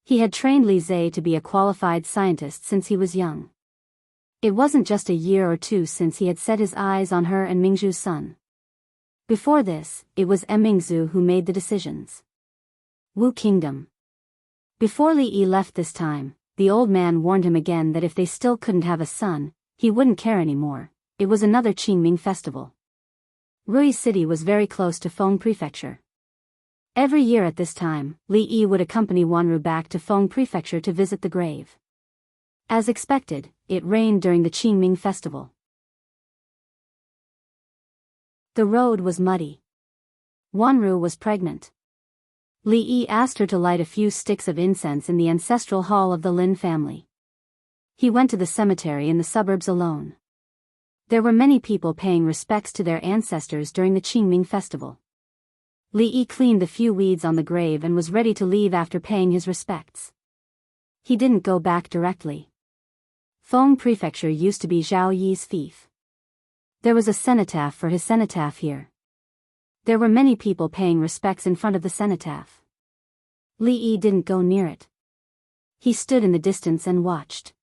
He had trained Li Zhe to be a qualified scientist since he was young. It wasn't just a year or 2 since he had set his eyes on her and Mingzhu's son. Before this, it was Emingzu who made the decisions. Wu Kingdom. Before Li Yi left this time, the old man warned him again that if they still couldn't have a son, he wouldn't care anymore. It was another Qingming festival. Rui city was very close to Feng prefecture. Every year at this time, Li Yi would accompany Wanru back to Feng prefecture to visit the grave. As expected, it rained during the Qingming festival. The road was muddy. Wanru was pregnant. Li Yi asked her to light a few sticks of incense in the ancestral hall of the Lin family. He went to the cemetery in the suburbs alone. There were many people paying respects to their ancestors during the Qingming festival. Li Yi cleaned the few weeds on the grave and was ready to leave after paying his respects. He didn't go back directly. Feng prefecture used to be Zhao Yi's fief. There was a cenotaph for his cenotaph here. There were many people paying respects in front of the cenotaph. Li Yi didn't go near it. He stood in the distance and watched.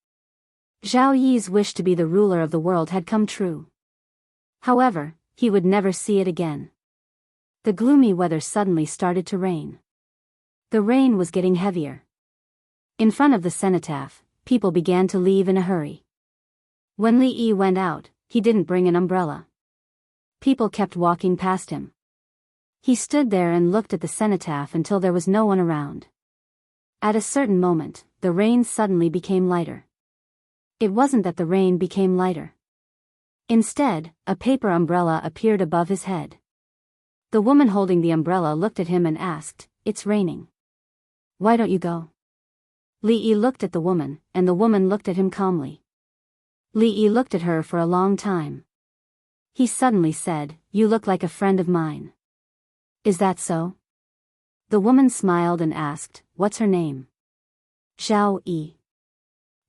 Zhao Yi's wish to be the ruler of the world had come true. However, he would never see it again. The gloomy weather suddenly started to rain. The rain was getting heavier. In front of the cenotaph, people began to leave in a hurry. When Li Yi went out, he didn't bring an umbrella. People kept walking past him. He stood there and looked at the cenotaph until there was no one around. At a certain moment, the rain suddenly became lighter. It wasn't that the rain became lighter. Instead, a paper umbrella appeared above his head. The woman holding the umbrella looked at him and asked, "It's raining. Why don't you go?" Li Yi looked at the woman, and the woman looked at him calmly. Li Yi looked at her for a long time. He suddenly said, "You look like a friend of mine." "Is that so?" The woman smiled and asked, "What's her name?" "Zhao Yi."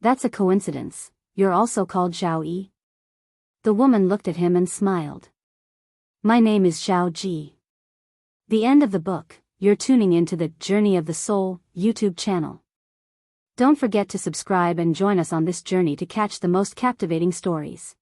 "That's a coincidence. You're also called Zhao Yi?" The woman looked at him and smiled. "My name is Zhao Ji." The end of the book. You're tuning into the Journey of the Soul YouTube channel. Don't forget to subscribe and join us on this journey to catch the most captivating stories.